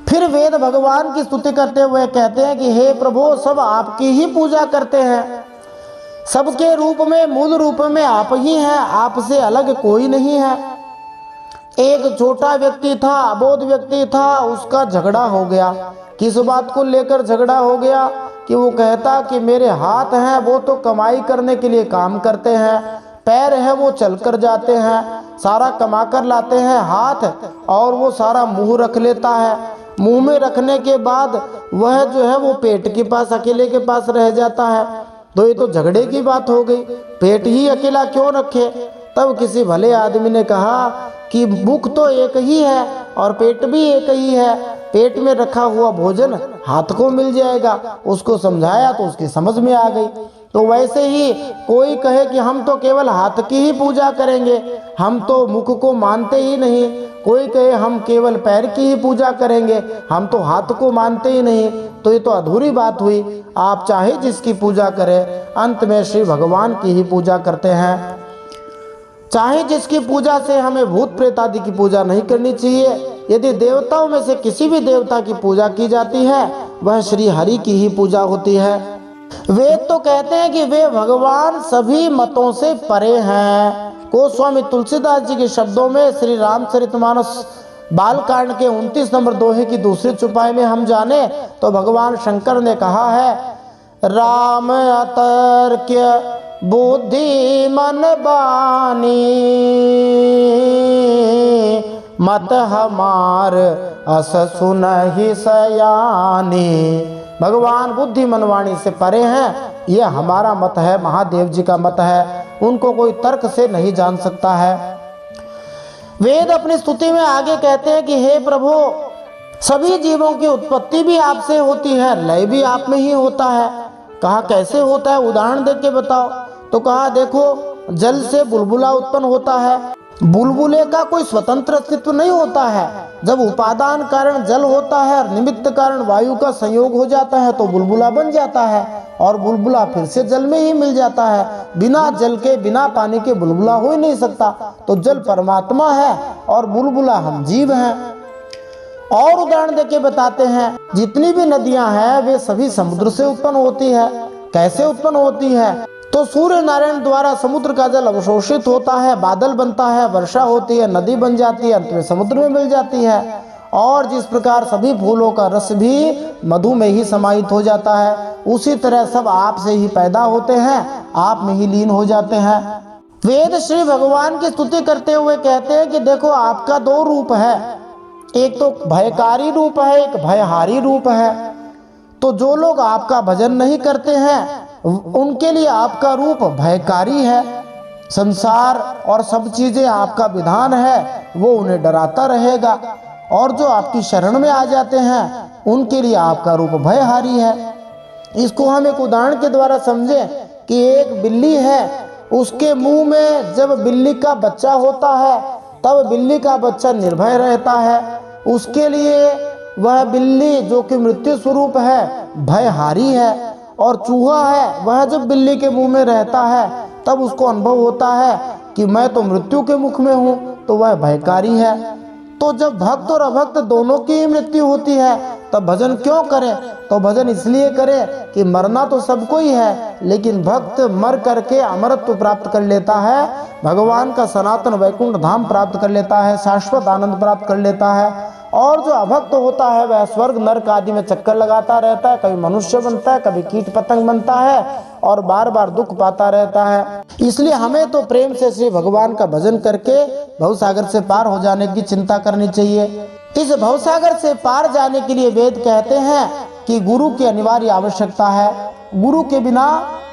फिर वेद भगवान की स्तुति करते हुए कहते हैं कि हे प्रभु, सब आपकी ही पूजा करते हैं, सबके रूप में मूल रूप में आप ही हैं, आपसे अलग कोई नहीं है। एक छोटा व्यक्ति था, अबोध व्यक्ति था, उसका झगड़ा हो गया। किस बात को लेकर झगड़ा हो गया कि वो कहता कि मेरे हाथ हैं वो तो कमाई करने के लिए काम करते हैं, पैर है वो चलकर जाते हैं, सारा कमा कर लाते हैं, हाथ और वो सारा मुंह रख लेता है, मुंह में रखने के बाद वह जो है वो पेट के पास, अकेले के पास रह जाता है। तो ये तो झगड़े की बात हो गई, पेट ही अकेला क्यों रखे। तब किसी भले आदमी ने कहा कि मुख तो एक ही है और पेट भी एक ही है, पेट में रखा हुआ भोजन हाथ को मिल जाएगा। उसको समझाया तो उसकी समझ में आ गई। तो वैसे ही कोई कहे कि हम तो केवल हाथ की ही पूजा करेंगे, हम तो मुख को मानते ही नहीं, कोई कहे हम केवल पैर की ही पूजा करेंगे, हम तो हाथ को मानते ही नहीं, तो ये तो अधूरी बात हुई। आप चाहे जिसकी पूजा करें, अंत में श्री भगवान की ही पूजा करते हैं। चाहे जिसकी पूजा से हमें भूत प्रेत आदि की पूजा नहीं करनी चाहिए। यदि देवताओं में से किसी भी देवता की पूजा की जाती है, वह श्री हरि की ही पूजा होती है। वेद तो कहते हैं कि वे भगवान सभी मतों से परे हैं। गोस्वामी तुलसीदास जी के शब्दों में श्री रामचरितमानस बालकांड के 29 नंबर दोहे की दूसरी चौपाई में हम जाने तो भगवान शंकर ने कहा है, राम अतर्क्य बुद्धि मन बानी, मत हमार अस सुनहि सयानी। भगवान बुद्धि मनवाणी से परे हैं, यह हमारा मत है, महादेव जी का मत है, उनको कोई तर्क से नहीं जान सकता है। वेद अपनी स्तुति में आगे कहते हैं कि हे प्रभु, सभी जीवों की उत्पत्ति भी आपसे होती है, लय भी आप में ही होता है। कहा कैसे होता है, उदाहरण देख के बताओ। तो कहा देखो, जल से बुलबुला उत्पन्न होता है, बुलबुले का कोई स्वतंत्र अस्तित्व नहीं होता है। जब उपादान कारण जल होता है और निमित्त कारण वायु का संयोग हो जाता है तो बुलबुला बन जाता है और बुलबुला फिर से जल में ही मिल जाता है। बिना जल के, बिना पानी के बुलबुला हो ही नहीं सकता। तो जल परमात्मा है और बुलबुला हम जीव हैं। और उदाहरण देके बताते हैं, जितनी भी नदियां हैं वे सभी समुद्र से उत्पन्न होती है। कैसे उत्पन्न होती है, तो सूर्य नारायण द्वारा समुद्र का जल अवशोषित होता है, बादल बनता है, वर्षा होती है, नदी बन जाती है, अंत में समुद्र में मिल जाती है। और जिस प्रकार सभी फूलों का रस भी मधु में ही समाहित हो जाता है, उसी तरह सब आप से ही पैदा होते हैं, आप में ही लीन हो जाते हैं। वेद श्री भगवान की स्तुति करते हुए कहते हैं कि देखो, आपका दो रूप है, एक तो भयकारी रूप है, एक भयहारी रूप है। तो जो लोग आपका भजन नहीं करते हैं उनके लिए आपका रूप भयकारी है। संसार और सब चीजें आपका विधान है, वो उन्हें डराता रहेगा। और जो आपकी शरण में आ जाते हैं उनके लिए आपका रूप भयहारी है। इसको हम एक उदाहरण के द्वारा समझें कि एक बिल्ली है, उसके मुंह में जब बिल्ली का बच्चा होता है तब बिल्ली का बच्चा निर्भय रहता है। उसके लिए वह बिल्ली जो कि मृत्यु स्वरूप है भयहारी है। और चूहा है, वह जब बिल्ली के मुंह में रहता है तब उसको अनुभव होता है कि मैं तो मृत्यु के मुख में हूँ, तो वह भयकारी है। तो जब भक्त और अभक्त दोनों की मृत्यु होती है तब भजन क्यों करें, तो भजन इसलिए करें कि मरना तो सबको ही है, लेकिन भक्त मर करके अमरत्व प्राप्त कर लेता है, भगवान का सनातन वैकुंठ धाम प्राप्त कर लेता है, शाश्वत आनंद प्राप्त कर लेता है। और जो अभक्त होता है वह स्वर्ग नरक आदि में चक्कर लगाता रहता है, कभी मनुष्य बनता है, कभी कीट पतंग बनता है और बार बार दुख पाता रहता है। इसलिए हमें तो प्रेम से श्री भगवान का भजन करके भवसागर से पार हो जाने की चिंता करनी चाहिए। इस भवसागर से पार जाने के लिए वेद कहते हैं कि गुरु की अनिवार्य आवश्यकता है। गुरु के बिना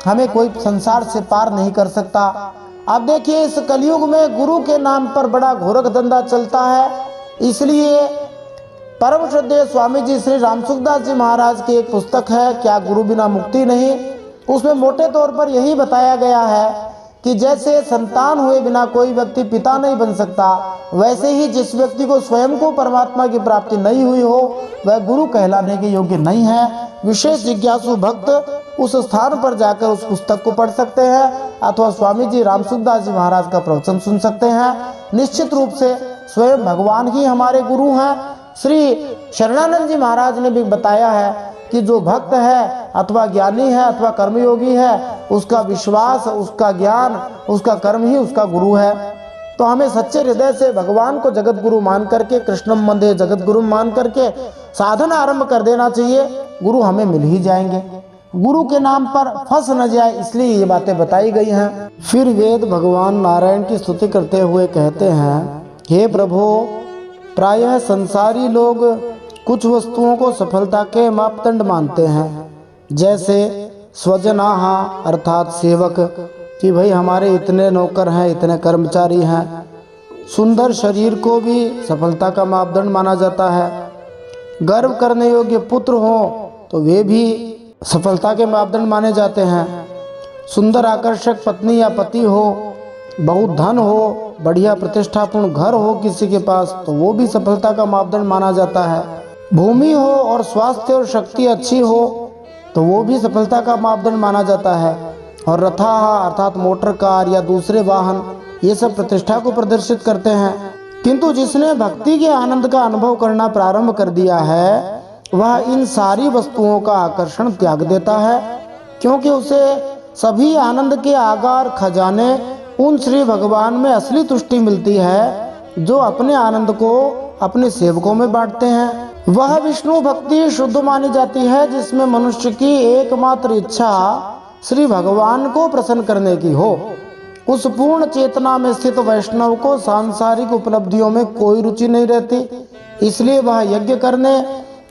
हमें कोई संसार से पार नहीं कर सकता। अब देखिए, इस कलयुग में गुरु के नाम पर बड़ा घोरक धंधा चलता है। इसलिए परम श्रद्धेय स्वामी जी श्री रामसुखदास जी महाराज की एक पुस्तक है क्या गुरु बिना मुक्ति नहीं। उसमें मोटे तौर पर यही बताया गया है कि जैसे संतान हुए बिना कोई व्यक्ति पिता नहीं बन सकता, वैसे ही जिस व्यक्ति को स्वयं को परमात्मा की प्राप्ति नहीं हुई हो वह गुरु कहलाने के योग्य नहीं है। विशेष जिज्ञासु भक्त उस स्थान पर जाकर उस पुस्तक को पढ़ सकते हैं अथवा स्वामी जी रामसुखदास जी महाराज का प्रवचन सुन सकते हैं। निश्चित रूप से स्वयं भगवान ही हमारे गुरु हैं। श्री शरणानंद जी महाराज ने भी बताया है कि जो भक्त है अथवा ज्ञानी है अथवा कर्मयोगी है, उसका विश्वास, उसका ज्ञान, उसका कर्म ही उसका गुरु है। तो हमें सच्चे हृदय से भगवान को जगत गुरु मान करके, कृष्णम वंदे जगत गुरु मान करके साधन आरंभ कर देना चाहिए। गुरु हमें मिल ही जाएंगे। गुरु के नाम पर फंस न जाए, इसलिए ये बातें बताई गई हैं। फिर वेद भगवान नारायण की स्तुति करते हुए कहते हैं, हे प्रभु, प्रायः संसारी लोग कुछ वस्तुओं को सफलता के मापदंड मानते हैं, जैसे स्वजनाहा अर्थात सेवक, कि भाई हमारे इतने नौकर हैं, इतने कर्मचारी हैं। सुंदर शरीर को भी सफलता का मापदंड माना जाता है। गर्व करने योग्य पुत्र हो तो वे भी सफलता के मापदंड माने जाते हैं। सुंदर आकर्षक पत्नी या पति हो, बहुत धन हो, बढ़िया प्रतिष्ठापूर्ण घर हो किसी के पास, तो वो भी सफलता का मापदंड माना जाता है। भूमि हो और स्वास्थ्य और शक्ति अच्छी हो तो वो भी सफलता का मापदंड माना जाता है। और रथाहा अर्थात मोटर कार या दूसरे वाहन, ये सब प्रतिष्ठा को प्रदर्शित करते हैं। किंतु जिसने भक्ति के आनंद का अनुभव करना प्रारंभ कर दिया है वह इन सारी वस्तुओं का आकर्षण त्याग देता है, क्योंकि उसे सभी आनंद के आगार खजाने उन श्री भगवान में असली तुष्टि मिलती है, जो अपने आनंद को अपने सेवकों में बांटते हैं। वह विष्णु भक्ति शुद्ध मानी जाती है जिसमें मनुष्य की एकमात्र इच्छा श्री भगवान को प्रसन्न करने की हो। उस पूर्ण चेतना में स्थित वैष्णव को सांसारिक उपलब्धियों में कोई रुचि नहीं रहती, इसलिए वह यज्ञ करने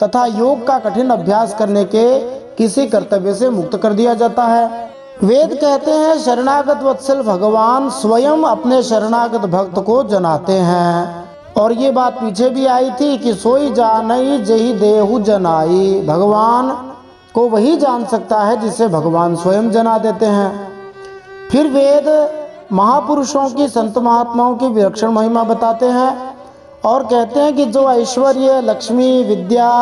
तथा योग का कठिन अभ्यास करने के किसी कर्तव्य से मुक्त कर दिया जाता है। वेद कहते हैं, शरणागत वत्सल भगवान स्वयं अपने शरणागत भक्त को जनाते हैं। और ये बात पीछे भी आई थी कि सोई जानई जही देहु जनाई, भगवान को वही जान सकता है जिसे भगवान स्वयं जना देते हैं। फिर वेद महापुरुषों की, संत महात्माओं की विलक्षण महिमा बताते हैं और कहते हैं कि जो ऐश्वर्य, लक्ष्मी, विद्या,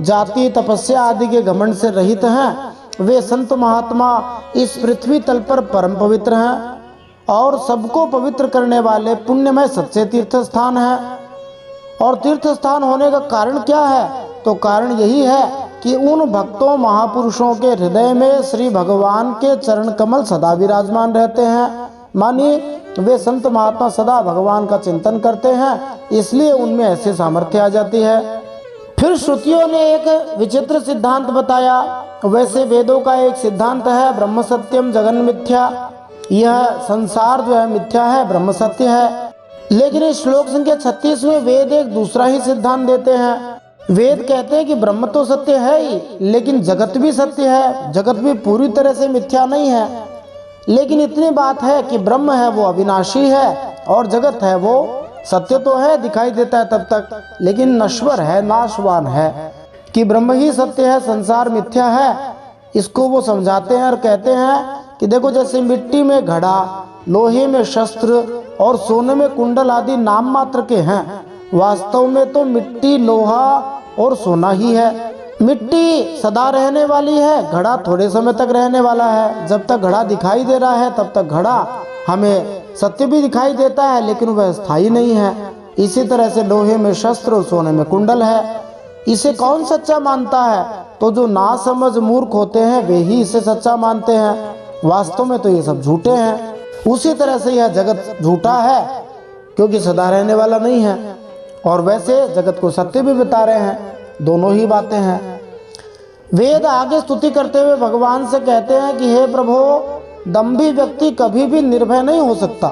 जाति, तपस्या आदि के घमंड से रहित हैं, वे संत महात्मा इस पृथ्वी तल पर परम पवित्र हैं और सबको पवित्र करने वाले पुण्यमय सच्चे तीर्थ स्थान है। और तीर्थ स्थान होने का कारण क्या है? तो कारण यही है कि उन भक्तों महापुरुषों के हृदय में श्री भगवान के चरण कमल सदा विराजमान रहते हैं। मानिए वे संत महात्मा सदा भगवान का चिंतन करते हैं, इसलिए उनमें ऐसी सामर्थ्य आ जाती है। फिर श्रुतियों ने एक विचित्र सिद्धांत बताया। वैसे वेदों का एक सिद्धांत है, ब्रह्म सत्यम जगन मिथ्या। यह संसार जो है मिथ्या है, ब्रह्म सत्य है। लेकिन इस श्लोक संख्या 36 में वेद एक दूसरा ही सिद्धांत देते हैं। वेद कहते हैं कि ब्रह्म तो सत्य है ही, लेकिन जगत भी सत्य है। जगत भी पूरी तरह से मिथ्या नहीं है, लेकिन इतनी बात है कि ब्रह्म है वो अविनाशी है और जगत है वो सत्य तो है, दिखाई देता है तब तक, लेकिन नश्वर है, नाशवान है। कि ब्रह्म ही सत्य है, संसार मिथ्या है, इसको वो समझाते हैं और कहते हैं कि देखो जैसे मिट्टी में घड़ा, लोहे में शस्त्र और सोने में कुंडल आदि नाम मात्र के हैं, वास्तव में तो मिट्टी, लोहा और सोना ही है। मिट्टी सदा रहने वाली है, घड़ा थोड़े समय तक रहने वाला है। जब तक घड़ा दिखाई दे रहा है तब तक घड़ा हमें सत्य भी दिखाई देता है, लेकिन वह स्थायी नहीं है। इसी तरह से लोहे में शस्त्र और सोने में कुंडल है। इसे कौन सच्चा मानता है? तो जो नासमझ मूर्ख होते हैं वे ही इसे सच्चा मानते हैं। वास्तव में तो ये सब झूठे हैं। उसी तरह से यह जगत झूठा है, क्योंकि सदा रहने वाला नहीं है, और वैसे जगत को सत्य भी बता रहे हैं। दोनों ही बातें हैं। वेद आगे स्तुति करते हुए भगवान से कहते हैं कि हे प्रभु, दंभी व्यक्ति कभी भी निर्भय नहीं हो सकता।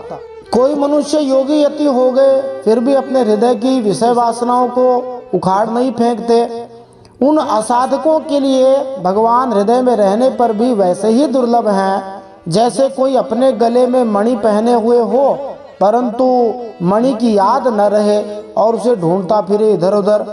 कोई मनुष्य योगी यति हो गए फिर भी अपने हृदय की विषय वासनाओं को उखाड़ नहीं फेंकते। उन असाधकों के लिए भगवान हृदय में रहने पर भी वैसे ही दुर्लभ हैं जैसे कोई अपने गले में मणि पहने हुए हो, परंतु मणि की याद न रहे और उसे ढूंढता फिरे इधर उधर।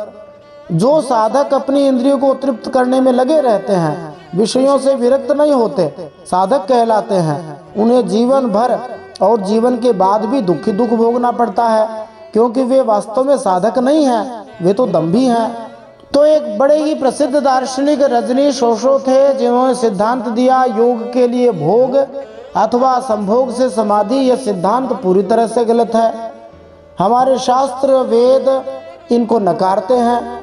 जो साधक अपनी इंद्रियों को तृप्त करने में लगे रहते हैं, विषयों से विरक्त नहीं होते, साधक कहलाते हैं। उन्हें जीवन भर और जीवन के बाद भी दुख ही दुख भोगना पड़ता है, क्योंकि वे वास्तव में साधक नहीं हैं, वे तो दम्भी हैं। तो एक बड़े ही प्रसिद्ध दार्शनिक रजनीश ओशो थे, जिन्होंने सिद्धांत दिया योग के लिए भोग अथवा संभोग से समाधि। यह सिद्धांत पूरी तरह से गलत है। हमारे शास्त्र वेद इनको नकारते हैं,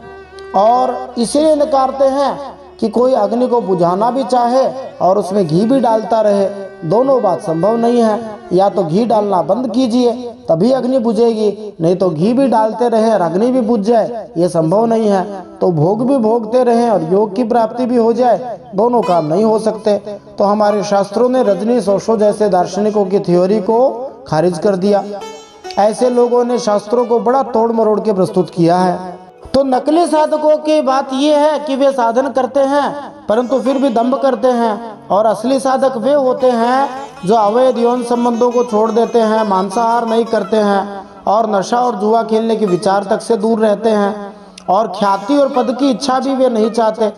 और इसलिए नकारते हैं कि कोई अग्नि को बुझाना भी चाहे और उसमें घी भी डालता रहे, दोनों बात संभव नहीं है। या तो घी डालना बंद कीजिए तभी अग्नि बुझेगी, नहीं तो घी भी डालते रहे और अग्नि भी बुझ जाए, ये संभव नहीं है। तो भोग भी भोगते रहे और योग की प्राप्ति भी हो जाए, दोनों काम नहीं हो सकते। तो हमारे शास्त्रों ने रजनीश ओशो जैसे दार्शनिकों की थ्योरी को खारिज कर दिया। ऐसे लोगों ने शास्त्रों को बड़ा तोड़ मरोड़ के प्रस्तुत किया है। तो नकली साधकों की बात यह है कि वे साधन करते हैं परंतु फिर भी दंभ करते हैं, और असली साधक वे होते हैं जो अवैध यौन संबंधों को छोड़ देते हैं, मांसाहार नहीं करते हैं, और नशा और जुआ खेलने के विचार तक से दूर रहते हैं, और ख्याति और पद की इच्छा भी वे नहीं चाहते।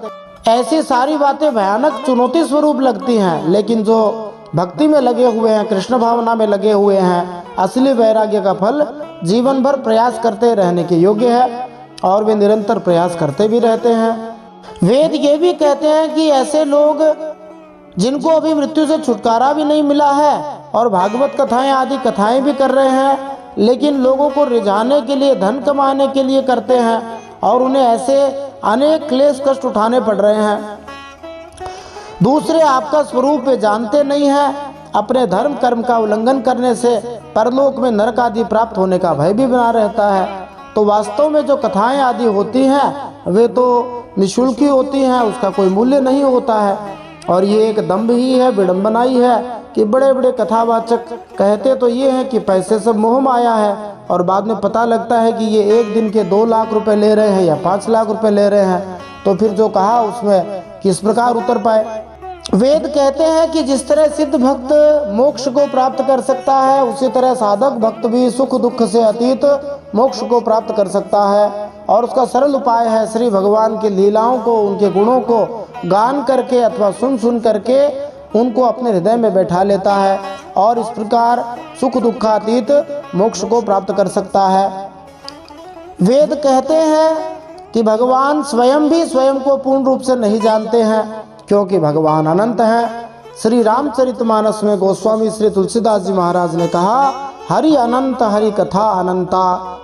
ऐसी सारी बातें भयानक चुनौती स्वरूप लगती हैं, लेकिन जो भक्ति में लगे हुए हैं, कृष्ण भावना में लगे हुए हैं, असली वैराग्य का फल जीवन भर प्रयास करते रहने के योग्य है, और वे निरंतर प्रयास करते भी रहते हैं। वेद ये भी कहते हैं कि ऐसे लोग जिनको अभी मृत्यु से छुटकारा भी नहीं मिला है और भागवत कथाएं आदि कथाएं भी कर रहे हैं, लेकिन लोगों को रिझाने के लिए, धन कमाने के लिए करते हैं, और उन्हें ऐसे अनेक क्लेश कष्ट उठाने पड़ रहे हैं। दूसरे आपका स्वरूप वे जानते नहीं हैं। अपने धर्म कर्म का उल्लंघन करने से परलोक में नरक आदि प्राप्त होने का भय भी बना रहता है। तो वास्तव में जो कथाएं आदि होती हैं वे तो निःशुल्क ही होती हैं, उसका कोई मूल्य नहीं होता है। और ये एक दंभ ही है, विडंबना ही है कि बड़े बड़े कथावाचक कहते तो ये हैं कि पैसे से मोह माया है, और बाद में पता लगता है कि ये एक दिन के 2 लाख रुपए ले रहे हैं या 5 लाख रुपए ले रहे हैं, तो फिर जो कहा उसमें किस प्रकार उतर पाए। वेद कहते हैं कि जिस तरह सिद्ध भक्त मोक्ष को प्राप्त कर सकता है, उसी तरह साधक भक्त भी सुख दुख से अतीत मोक्ष को प्राप्त कर सकता है। और उसका सरल उपाय है श्री भगवान की लीलाओं को, उनके गुणों को गान करके अथवा सुन करके उनको अपने हृदय में बैठा लेता है, और इस प्रकार सुख दुखातीत मोक्ष को प्राप्त कर सकता है। वेद कहते हैं कि भगवान स्वयं भी स्वयं को पूर्ण रूप से नहीं जानते हैं, क्योंकि भगवान अनंत हैं। श्री रामचरितमानस में गोस्वामी श्री तुलसीदास जी महाराज ने कहा, हरि अनंत हरि कथा अनंता।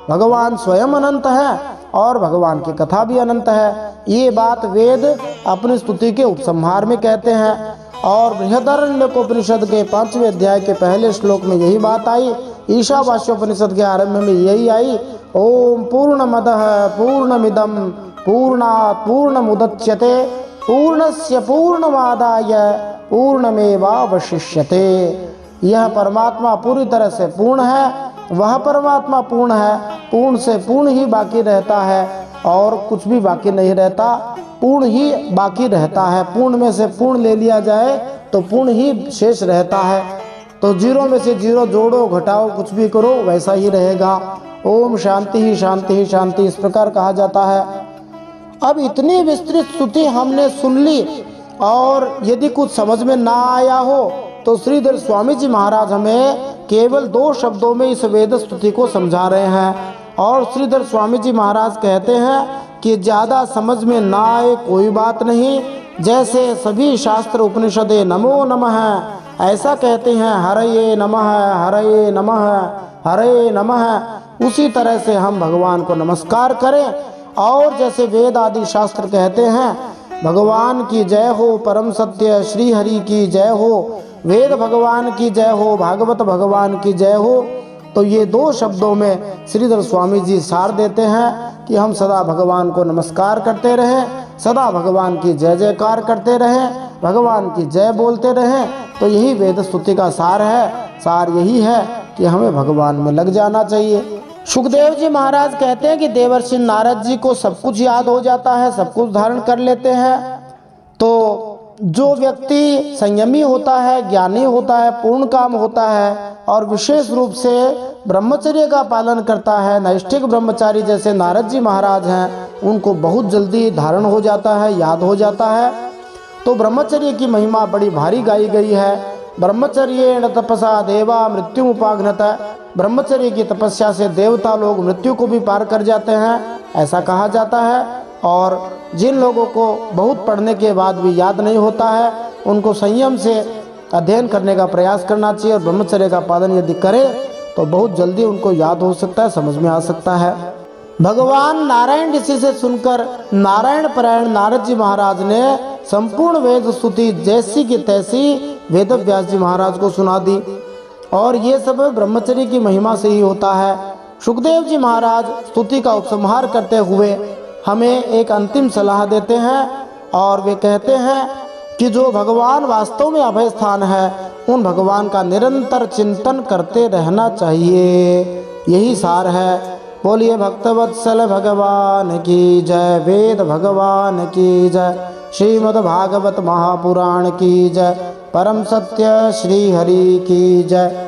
भगवान स्वयं अनंत है और भगवान की कथा भी अनंत है। ये बात वेद अपनी स्तुति के उपसंहार में कहते हैं, और बृहदारण्यकोपनिषद के 5वें अध्याय के पहले श्लोक में यही बात आई। ईशावास्योपनिषद के आरंभ में यही आई, ओम पूर्णमदः पूर्णमिदं पूर्णात् पूर्णमुदच्यते पूर्णस्य पूर्णमादाय पूर्णमेवावशिष्यते। यह परमात्मा पूरी तरह से पूर्ण है, वह परमात्मा पूर्ण है, पूर्ण से पूर्ण ही बाकी रहता है, और कुछ भी बाकी नहीं रहता, पूर्ण ही बाकी रहता है। पूर्ण में से पूर्ण ले लिया जाए तो पूर्ण ही शेष रहता है। तो जीरो में से जीरो जोड़ो घटाओ कुछ भी करो वैसा ही रहेगा। ओम शांति ही शांति ही शांति, इस प्रकार कहा जाता है। अब इतनी विस्तृत स्तुति हमने सुन ली, और यदि कुछ समझ में ना आया हो तो श्रीधर स्वामी जी महाराज हमें केवल 2 शब्दों में इस वेद स्तुति को समझा रहे हैं। और श्रीधर स्वामी जी महाराज कहते हैं कि ज़्यादा समझ में ना आए कोई बात नहीं, जैसे सभी शास्त्र उपनिषदे नमो नमः ऐसा कहते हैं, हरये नमः हरये नमः हरये नमः, उसी तरह से हम भगवान को नमस्कार करें। और जैसे वेद आदि शास्त्र कहते हैं, भगवान की जय हो, परम सत्य श्री हरि की जय हो, वेद भगवान की जय हो, भागवत भगवान की जय हो, तो ये 2 शब्दों में श्रीधर स्वामी जी सार देते हैं कि हम सदा भगवान को नमस्कार करते रहें, सदा भगवान की जय जयकार करते रहें, भगवान की जय बोलते रहें। तो यही वेद स्तुति का सार है। सार यही है कि हमें भगवान में लग जाना चाहिए। सुखदेव जी महाराज कहते हैं कि देवर्षि नारद जी को सब कुछ याद हो जाता है, सब कुछ धारण कर लेते हैं। तो जो व्यक्ति संयमी होता है, ज्ञानी होता है, पूर्ण काम होता है, और विशेष रूप से ब्रह्मचर्य का पालन करता है, नैष्ठिक ब्रह्मचारी जैसे नारद जी महाराज हैं, उनको बहुत जल्दी धारण हो जाता है, याद हो जाता है। तो ब्रह्मचर्य की महिमा बड़ी भारी गाई गई है। ब्रह्मचर्येण तपसा देवा मृत्यु उपाघ्नत। ब्रह्मचर्य की तपस्या से देवता लोग मृत्यु को भी पार कर जाते हैं, ऐसा कहा जाता है। और जिन लोगों को बहुत पढ़ने के बाद भी याद नहीं होता है, उनको संयम से अध्ययन करने का प्रयास करना चाहिए और ब्रह्मचर्य का पालन यदि करे तो बहुत जल्दी उनको याद हो सकता है, समझ में आ सकता है। भगवान नारायण ऋषि से सुनकर नारायण परायण नारद जी महाराज ने संपूर्ण वेद स्तुति जैसी की तैसी वेद व्यास जी महाराज को सुना दी। और ये सब ब्रह्मचर्य की महिमा से ही होता है। सुखदेव जी महाराज स्तुति का उपसंहार करते हुए हमें एक अंतिम सलाह देते हैं और वे कहते हैं कि जो भगवान वास्तव में अभय स्थान है, उन भगवान का निरंतर चिंतन करते रहना चाहिए। यही सार है। बोलिए भक्तवत्सल भगवान की जय, वेद भगवान की जय, श्रीमद् भागवत महापुराण की जय, परम सत्य श्री हरि की जय।